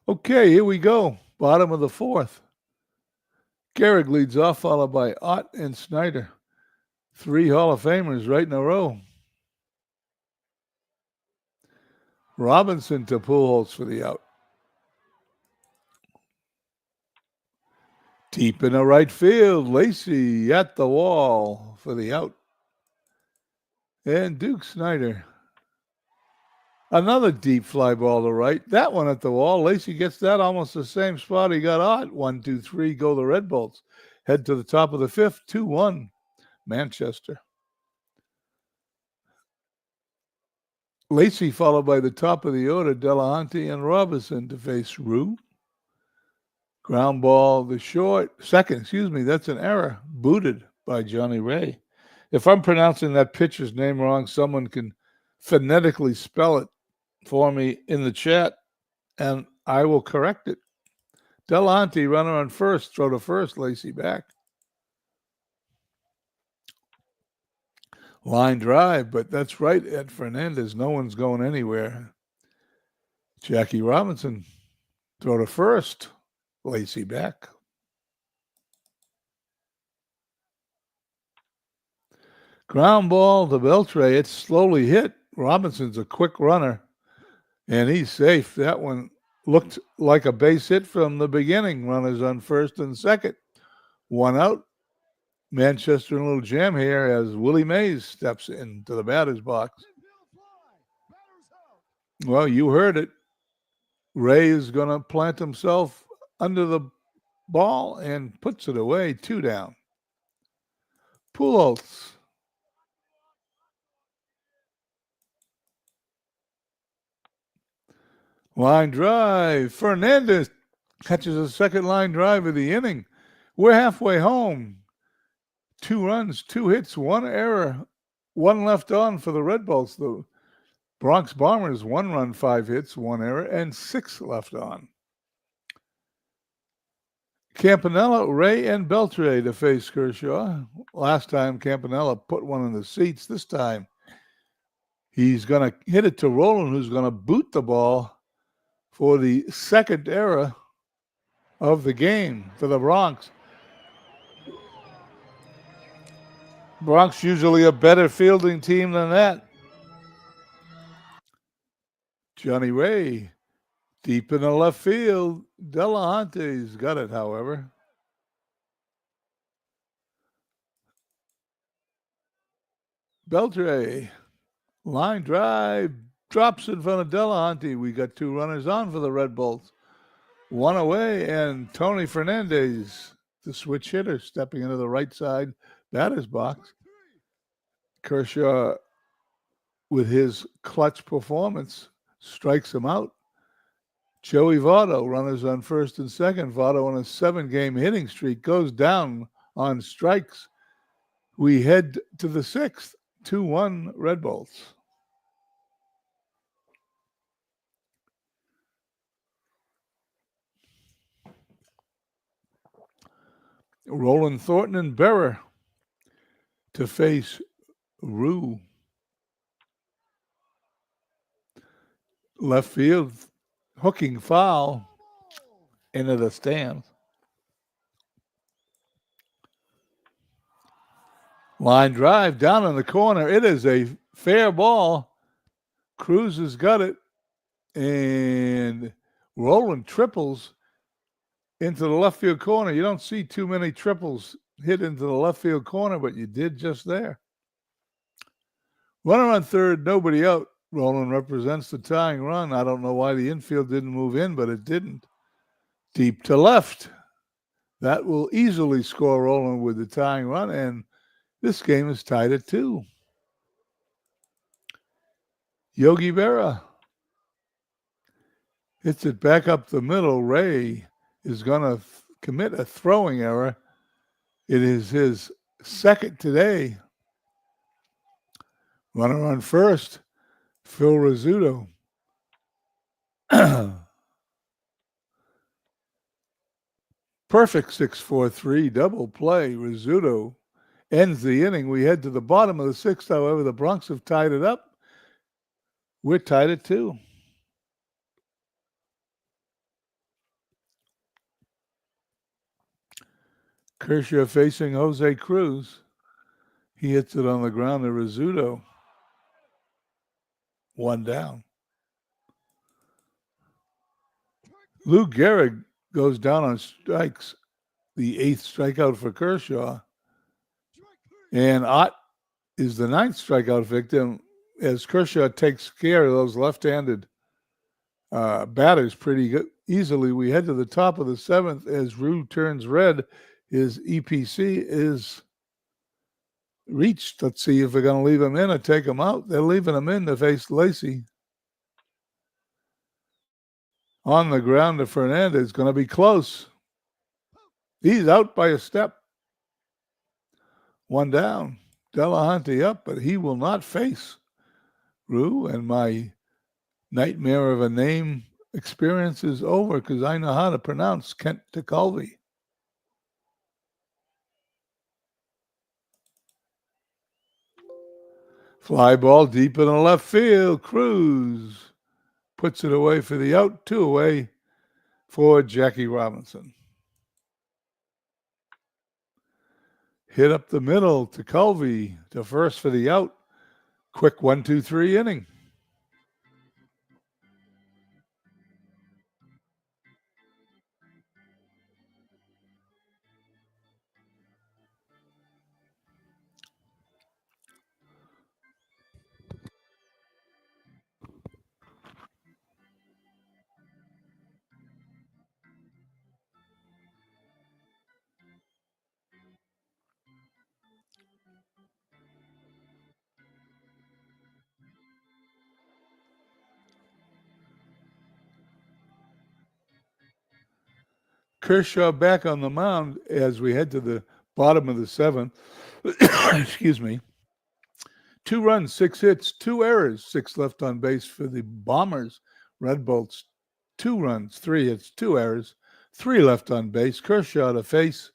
Okay, here we go. Bottom of the fourth. Gehrig leads off, followed by Ott and Snyder. 3 Hall of Famers right in a row. Robinson to Pujols for the out. Deep in the right field, Lacy at the wall for the out. And Duke Snyder. Another deep fly ball to right. That one at the wall. Lacy gets that almost the same spot he got Ott. 1, 2, 3, go the Red Bolts. Head to the top of the fifth, 2-1 Manchester. Lacy followed by the top of the order, Delahanty and Robinson to face Rue. Ground ball, the short, second, that's an error. Booted by Johnny Ray. If I'm pronouncing that pitcher's name wrong, someone can phonetically spell it for me in the chat, and I will correct it. Delahunty, runner on first, throw to first, Lacey back. Line drive, but that's right, Ed Fernandez. No one's going anywhere. Jackie Robinson, throw to first, Lacey back. Ground ball to Beltre. It's slowly hit. Robinson's a quick runner, and he's safe. That one looked like a base hit from the beginning. Runners on first and second. One out. Manchester in a little jam here as Willie Mays steps into the batter's box. Well, you heard it. Ray is going to plant himself under the ball and puts it away. 2 down. Pujols. Line drive. Fernandez catches a second line drive of the inning. We're halfway home. 2 runs, 2 hits, 1 error, 1 left on for the Red Bulls. The Bronx Bombers, 1 run, 5 hits, 1 error, and 6 left on. Campanella, Ray, and Beltre to face Kershaw. Last time Campanella put one in the seats. This time he's going to hit it to Roland, who's going to boot the ball for the second error of the game for the Bronx. Bronx usually a better fielding team than that. Johnny Ray, deep in the left field. Delahunty's got it, however. Beltre, line drive, drops in front of Delahunty. We got 2 runners on for the Red Bulls. 1 away, and Tony Fernandez, the switch hitter, stepping into the right side batter's box. Kershaw, with his clutch performance, strikes him out. Joey Votto, runners on first and second. Votto on a 7-game hitting streak goes down on strikes. We head to the 6th, 2-1 Red Bulls. Roland Thornton and Berra to face Rue. Left field, hooking foul into the stands. Line drive down in the corner. It is a fair ball. Cruz has got it. And Roland triples into the left field corner. You don't see too many triples hit into the left field corner, but you did just there. Runner on third, nobody out. Roland represents the tying run. I don't know why the infield didn't move in, but it didn't. Deep to left. That will easily score Roland with the tying run, and this game is tied at 2. Yogi Berra hits it back up the middle. Ray is going to commit a throwing error. It is his second today. Runner on first, Phil Rizzuto. Perfect 6-4-3 double play. Rizzuto ends the inning. We head to the bottom of the 6th, however. The Bronx have tied it up. We're tied at 2. Kershaw facing Jose Cruz. He hits it on the ground to Rizzuto. 1 down. Lou Gehrig goes down on strikes, the 8th strikeout for Kershaw. And Ott is the 9th strikeout victim as Kershaw takes care of those left-handed batters pretty good. Easily. We head to the top of the 7th as Rue turns red. His EPC is reached. Let's see if they're going to leave him in or take him out. They're leaving him in to face Lacey. On the ground to Fernandez. Going to be close. He's out by a step. 1 down. Delahunty up, but he will not face Rue, and my nightmare of a name experience is over because I know how to pronounce Kent DeCulvey. Fly ball deep in the left field. Cruz puts it away for the out. 2 away for Jackie Robinson. Hit up the middle to Culvey to first for the out. Quick 1-2-3 inning. Kershaw back on the mound as we head to the bottom of the 7th. Excuse me. 2 runs, 6 hits, 2 errors, 6 left on base for the Bombers. Red Bolts, 2 runs, 3 hits, 2 errors, 3 left on base. Kershaw to face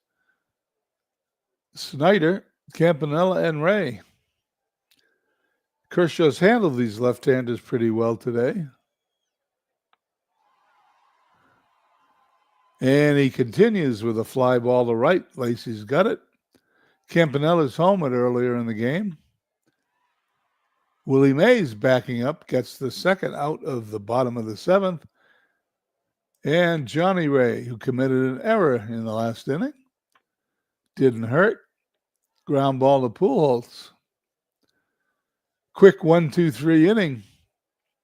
Snyder, Campanella, and Ray. Kershaw's handled these left-handers pretty well today. And he continues with a fly ball to right. Lacey's got it. Campanella's homered earlier in the game. Willie Mays backing up, gets the second out of the bottom of the 7th. And Johnny Ray, who committed an error in the last inning. Didn't hurt. Ground ball to Pujols. Quick 1-2-3 inning.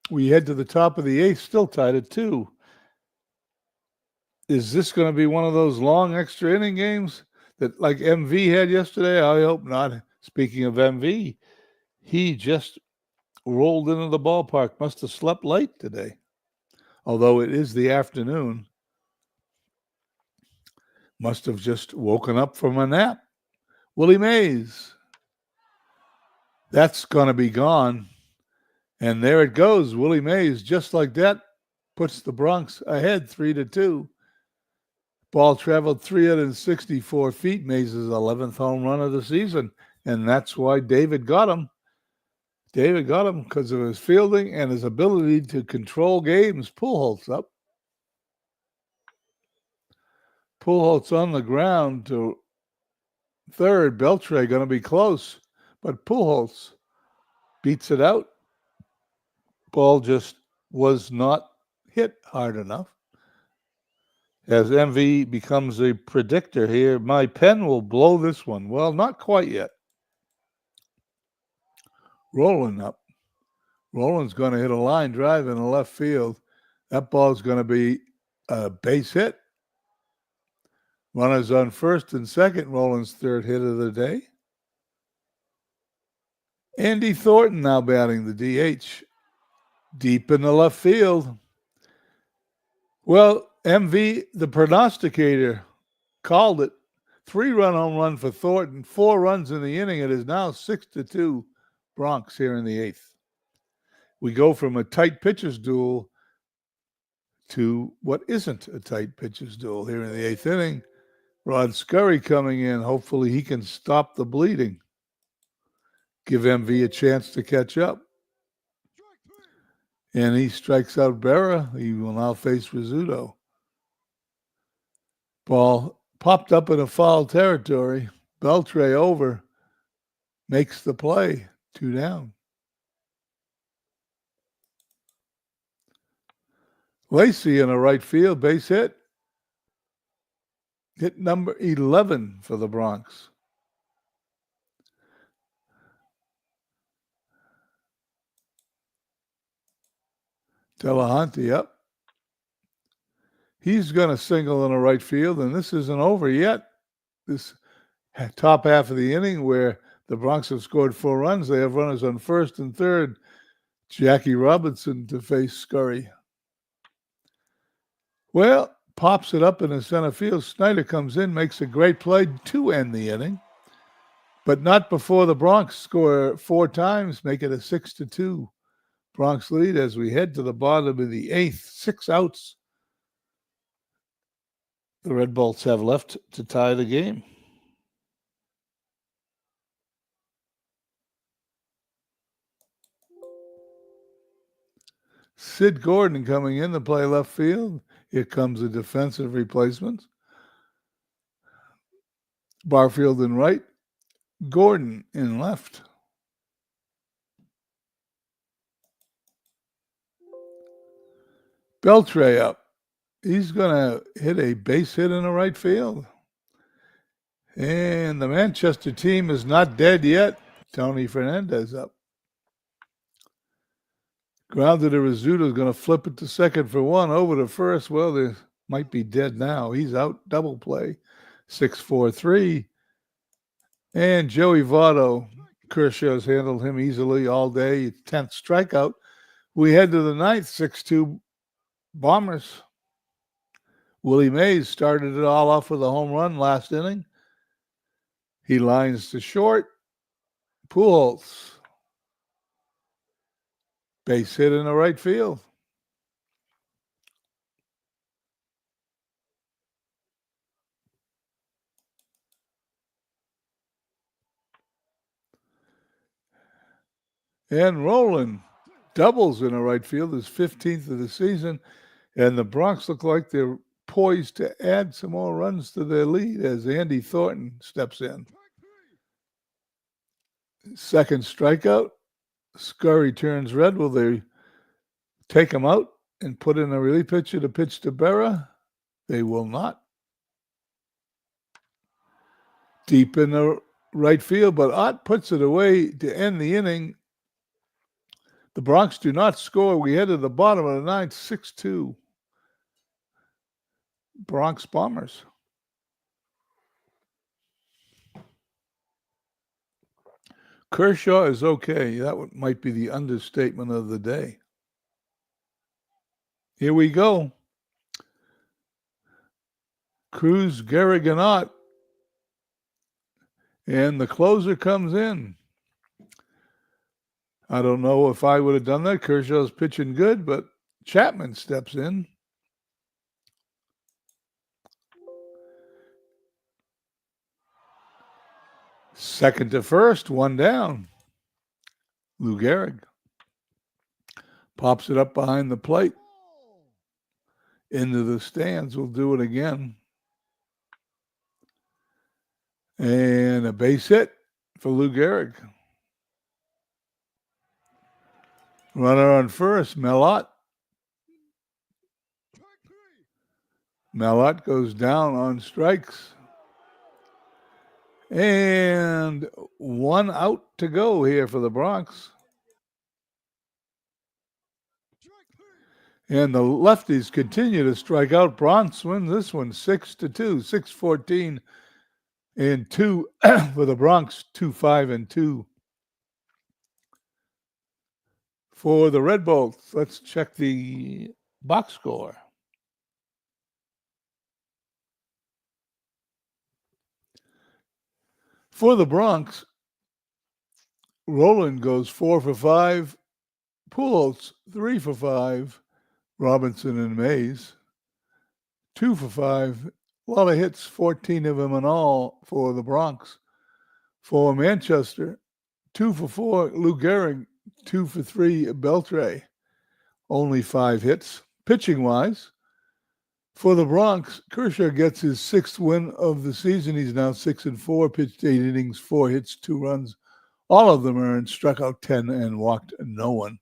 We head to the top of the 8th, still tied at 2. Is this going to be one of those long extra inning games that like MV had yesterday? I hope not. Speaking of MV, he just rolled into the ballpark. Must have slept late today, although it is the afternoon. Must have just woken up from a nap. Willie Mays. That's going to be gone. And there it goes. Willie Mays, just like that, puts the Bronx ahead 3-2. Ball traveled 364 feet, Mays' 11th home run of the season, and that's why David got him. David got him because of his fielding and his ability to control games. Pujols up. Pujols on the ground to third. Beltre going to be close, but Pujols beats it out. Ball just was not hit hard enough. As MV becomes a predictor here, my pen will blow this one. Well, not quite yet. Rolling up. Roland's going to hit a line drive in the left field. That ball's going to be a base hit. Runners on first and second. Roland's third hit of the day. Andy Thornton now batting the DH. Deep in the left field. Well, MV, the prognosticator, called it. 3-run home run for Thornton. 4 runs in the inning. It is now 6-2 Bronx here in the 8th. We go from a tight pitcher's duel to what isn't a tight pitcher's duel here in the 8th inning. Rod Scurry coming in. Hopefully he can stop the bleeding. Give MV a chance to catch up. And he strikes out Berra. He will now face Rizzuto. Ball popped up in a foul territory. Beltre over. Makes the play. 2 down. Lacey in a right field base hit. Hit number 11 for the Bronx. Delahunty up. He's going to single in the right field, and this isn't over yet. This top half of the inning where the Bronx have scored 4 runs, they have runners on first and third. Jackie Robinson to face Scurry. Well, pops it up in the center field. Snyder comes in, makes a great play to end the inning. but not before the Bronx score 4 times, make it a 6-2 Bronx lead as we head to the bottom of the 8th. 6 outs the Red Bolts have left to tie the game. Sid Gordon coming in to play left field. Here comes a defensive replacement. Barfield in right, Gordon in left. Beltre up. He's going to hit a base hit in the right field. And the Manchester team is not dead yet. Tony Fernandez up. Grounded to Rizzuto is going to flip it to second for 1. Over to first. Well, they might be dead now. He's out. Double play. 6-4-3. And Joey Votto. Kershaw's handled him easily all day. 10th strikeout. We head to the 9th. 6-2 Bombers. Willie Mays started it all off with a home run last inning. He lines to short. Pujols. Base hit in the right field. And Roland doubles in the right field, his 15th of the season. And the Bronx look like they're poised to add some more runs to their lead as Andy Thornton steps in. Second strikeout. Scurry turns red. Will they take him out and put in a relief pitcher to pitch to Berra? They will not. Deep in the right field, but Ott puts it away to end the inning. The Bronx do not score. We head to the bottom of the 9th, 6-2. Bronx Bombers. Kershaw is okay. That might be the understatement of the day. Here we go. Cruz, Gehrig, and Ott. And the closer comes in. I don't know if I would have done that. Kershaw's pitching good, but Chapman steps in. Second to first, 1 down. Lou Gehrig pops it up behind the plate. Into the stands. We'll do it again. And a base hit for Lou Gehrig. Runner on first, Melott. Melott goes down on strikes. And 1 out to go here for the Bronx. And the lefties continue to strike out. Bronx wins this one 6-2, 6-14 and 2 for the Bronx, 2-5-2. For the Red Bolts, let's check the box score. For the Bronx, Roland goes 4 for 5, Pujols 3 for 5, Robinson and Mays 2 for 5. A lot of hits, 14 of them in all for the Bronx. For Manchester, 2 for 4, Lou Gehrig, 2 for 3, Beltre. Only 5 hits. Pitching-wise, for the Bronx, Kershaw gets his 6th win of the season. He's now 6-4, pitched 8 innings, 4 hits, 2 runs. All of them earned, struck out 10 and walked no one.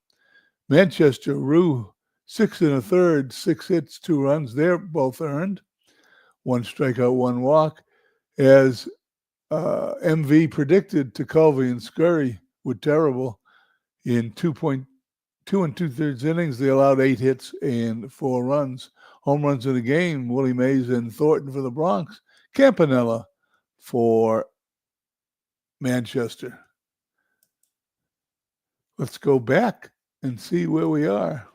Manchester, Rue, 6 1/3, 6 hits, 2 runs. They're both earned. 1 strikeout, 1 walk. As MV predicted, Tekulve and Scurry were terrible. In 2 2/3 innings, they allowed 8 hits and 4 runs. Home runs in the game, Willie Mays and Thornton for the Bronx. Campanella for Manchester. Let's go back and see where we are.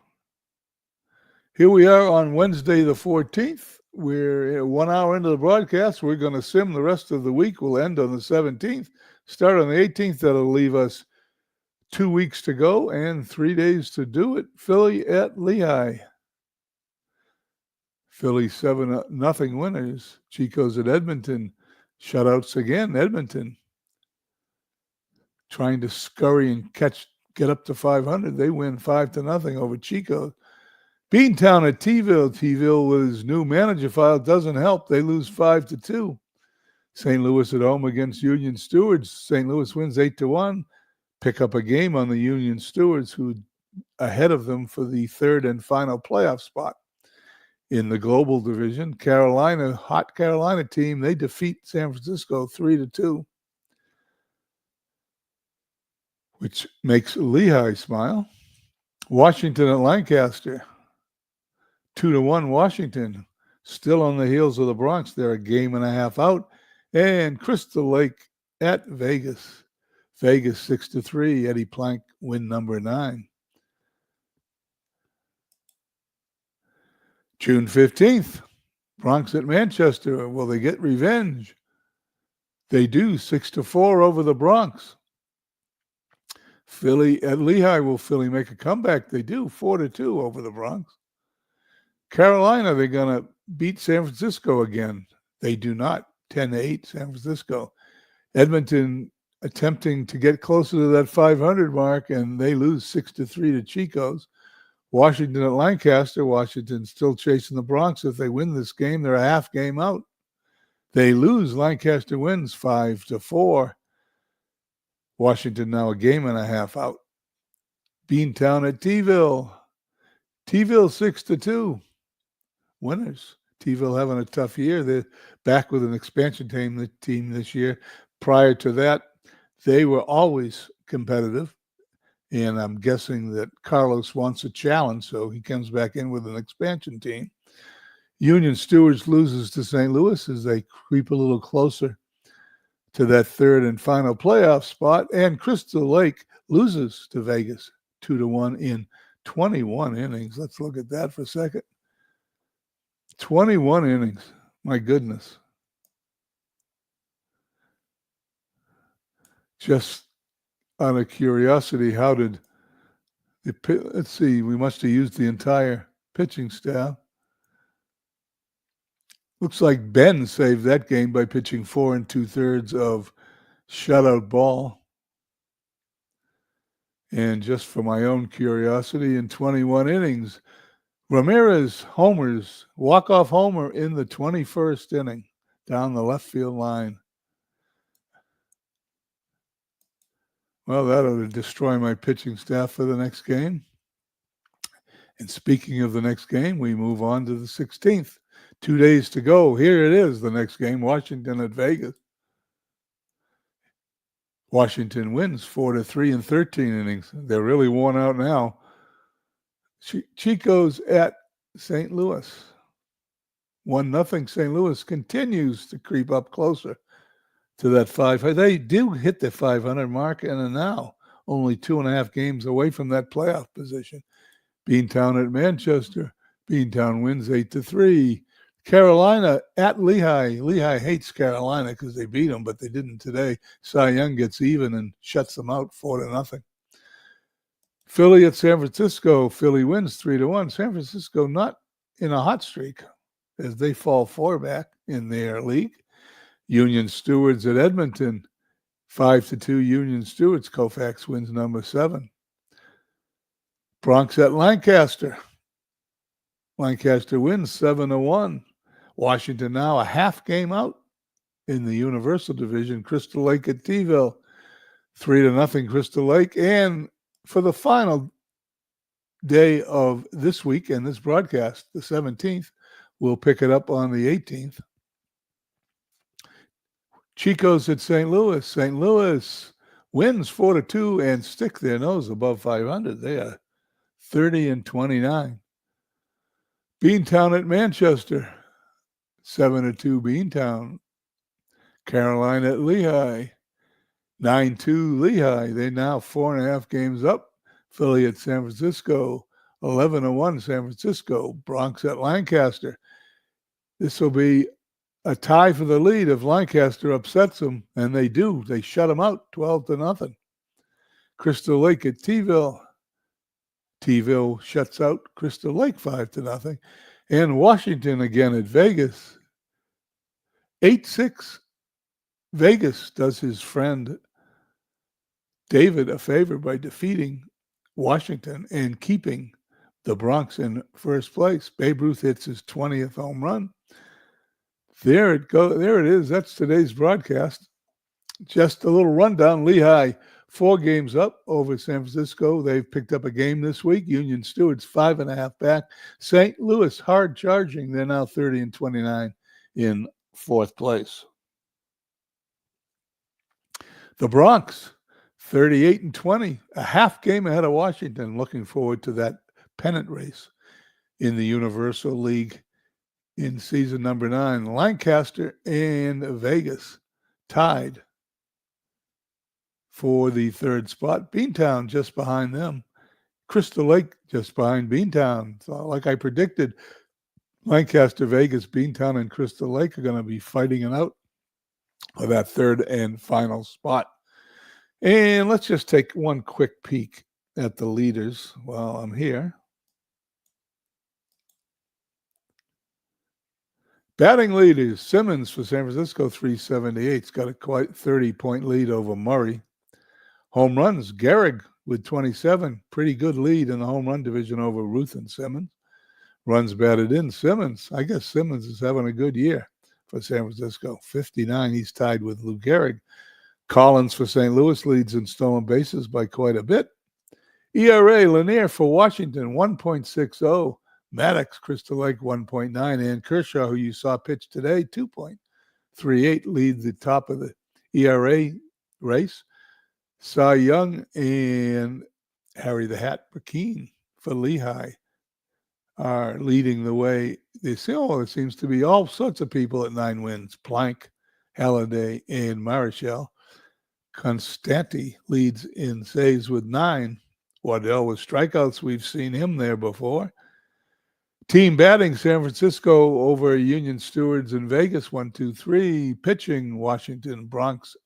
Here we are on Wednesday the 14th. We're 1 hour into the broadcast. We're going to sim the rest of the week. We'll end on the 17th. Start on the 18th. That'll leave us 2 weeks to go and 3 days to do it. Philly at Lehigh. Philly 7-0 winners. Chico's at Edmonton. Shutouts again. Edmonton trying to scurry and get up to 500. They win 5-0 over Chico. Beantown at T-ville. T-ville with his new manager file doesn't help. They lose 5-2. St. Louis at home against Union Stewards. St. Louis wins 8-1. Pick up a game on the Union Stewards, who ahead of them for the third and final playoff spot. In the Global Division, hot Carolina team, they defeat San Francisco 3-2, which makes Lehigh smile. Washington at Lancaster, 2-1 Washington, still on the heels of the Bronx. They're a game and a half out. And Crystal Lake at Vegas. Vegas 6-3. Eddie Plank win number 9. June 15th, Bronx at Manchester. Will they get revenge? They do, 6-4 over the Bronx. Philly at Lehigh. Will Philly make a comeback? They do, 4-2 over the Bronx. Carolina, they're going to beat San Francisco again. They do not, 10-8 San Francisco. Edmonton attempting to get closer to that 500 mark, and they lose 6-3 to Chico's. Washington at Lancaster. Washington still chasing the Bronx. If they win this game, they're a half game out. They lose. Lancaster wins 5-4. Washington now a game and a half out. Beantown at T-ville. T-ville 6-2. Winners. T-ville having a tough year. They're back with an expansion team this year. Prior to that, they were always competitive. And I'm guessing that Carlos wants a challenge, so he comes back in with an expansion team. Union Stewards loses to St. Louis as they creep a little closer to that third and final playoff spot. And Crystal Lake loses to Vegas 2-1 in 21 innings. Let's look at that for a second. 21 innings. My goodness. Just out of curiosity, how did let's see, we must have used the entire pitching staff. Looks like Ben saved that game by pitching 4 2/3 of shutout ball. And just for my own curiosity, in 21 innings, Ramirez homers, walk-off homer in the 21st inning down the left field line. Well, that ought to destroy my pitching staff for the next game. And speaking of the next game, we move on to the 16th. 2 days to go. Here it is, the next game, Washington at Vegas. Washington wins 4-3 in 13 innings. They're really worn out now. Chico's at St. Louis. 1-0. St. Louis continues to creep up closer to that 500. They do hit the 500 mark and are now only 2.5 games away from that playoff position. Beantown at Manchester. Beantown wins 8-3. Carolina at Lehigh. Lehigh hates Carolina because they beat them, but they didn't today. Cy Young gets even and shuts them out 4-0. Philly at San Francisco. Philly wins 3-1. San Francisco not in a hot streak as they fall 4 back in their league. Union Stewards at Edmonton. 5-2 Union Stewards. Koufax wins number 7. Bronx at Lancaster. Lancaster wins 7-1. Washington now a half game out in the Universal Division. Crystal Lake at T-ville. 3-0 Crystal Lake. And for the final day of this week and this broadcast, the 17th, we'll pick it up on the 18th. Chico's at St. Louis. St. Louis wins 4-2 and stick their nose above 500. They are 30-29. Beantown at Manchester. 7-2 Beantown. Carolina at Lehigh. 9-2 Lehigh. They're now 4.5 games up. Philly at San Francisco. 11-1 San Francisco. Bronx at Lancaster. This will be a tie for the lead if Lancaster upsets them, and they do. They shut them out 12-0. Crystal Lake at T-ville. T-ville shuts out Crystal Lake 5-0. And Washington again at Vegas. 8-6. Vegas does his friend David a favor by defeating Washington and keeping the Bronx in first place. Babe Ruth hits his 20th home run. There it is. That's today's broadcast. Just a little rundown. Lehigh 4 games up over San Francisco. They've picked up a game this week. Union Stewart's 5.5 back. St. Louis hard charging. They're now 30-29 in 4th place. The Bronx 38-20, a half game ahead of Washington. Looking forward to that pennant race in the Universal League in season number 9. Lancaster and Vegas tied for the 3rd spot. Beantown just behind them. Crystal Lake just behind Beantown. So like I predicted, Lancaster, Vegas, Beantown, and Crystal Lake are going to be fighting it out for that 3rd and final spot. And let's just take one quick peek at the leaders while I'm here. Batting leaders, Simmons for San Francisco, 378. He's got a quite 30-point lead over Murray. Home runs, Gehrig with 27. Pretty good lead in the home run division over Ruth and Simmons. Runs batted in, Simmons. I guess Simmons is having a good year for San Francisco. 59, he's tied with Lou Gehrig. Collins for St. Louis leads in stolen bases by quite a bit. ERA, Lanier for Washington, 1.60. Maddox, Crystal Lake, 1.9. And Kershaw, who you saw pitch today, 2.38, leads the top of the ERA race. Cy Young and Harry the Hat Burkeen for Lehigh are leading the way. It seems to be all sorts of people at 9 wins. Plank, Halliday, and Marichal. Constanti leads in saves with 9. Waddell with strikeouts. We've seen him there before. Team batting, San Francisco over Union Stewards in Vegas, 1-2-3. Pitching, Washington, Bronx,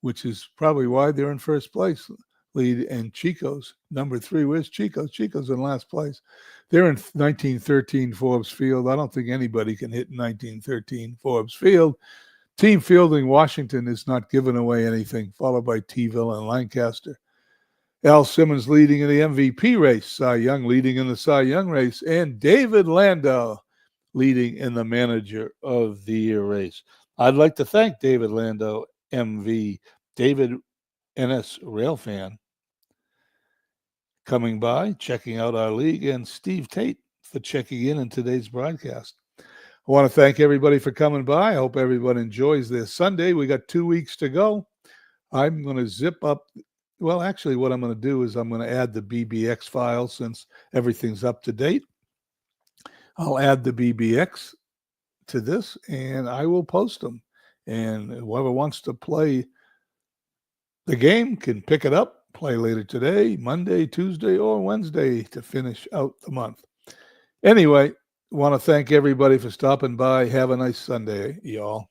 which is probably why they're in first place. Lead, and Chico's number 3. Where's Chico? Chico's in last place. They're in 1913 Forbes Field. I don't think anybody can hit 1913 Forbes Field. Team fielding, Washington is not giving away anything, followed by T-ville and Lancaster. Al Simmons leading in the MVP race. Cy Young leading in the Cy Young race. And David Landau leading in the Manager of the Year race. I'd like to thank David Landau, MV, David NS Railfan, coming by, checking out our league, and Steve Tate for checking in today's broadcast. I want to thank everybody for coming by. I hope everyone enjoys this Sunday. We got 2 weeks to go. I'm going to zip up. Well, actually, what I'm going to do is I'm going to add the BBX file since everything's up to date. I'll add the BBX to this, and I will post them. And whoever wants to play the game can pick it up, play later today, Monday, Tuesday, or Wednesday to finish out the month. Anyway, want to thank everybody for stopping by. Have a nice Sunday, y'all.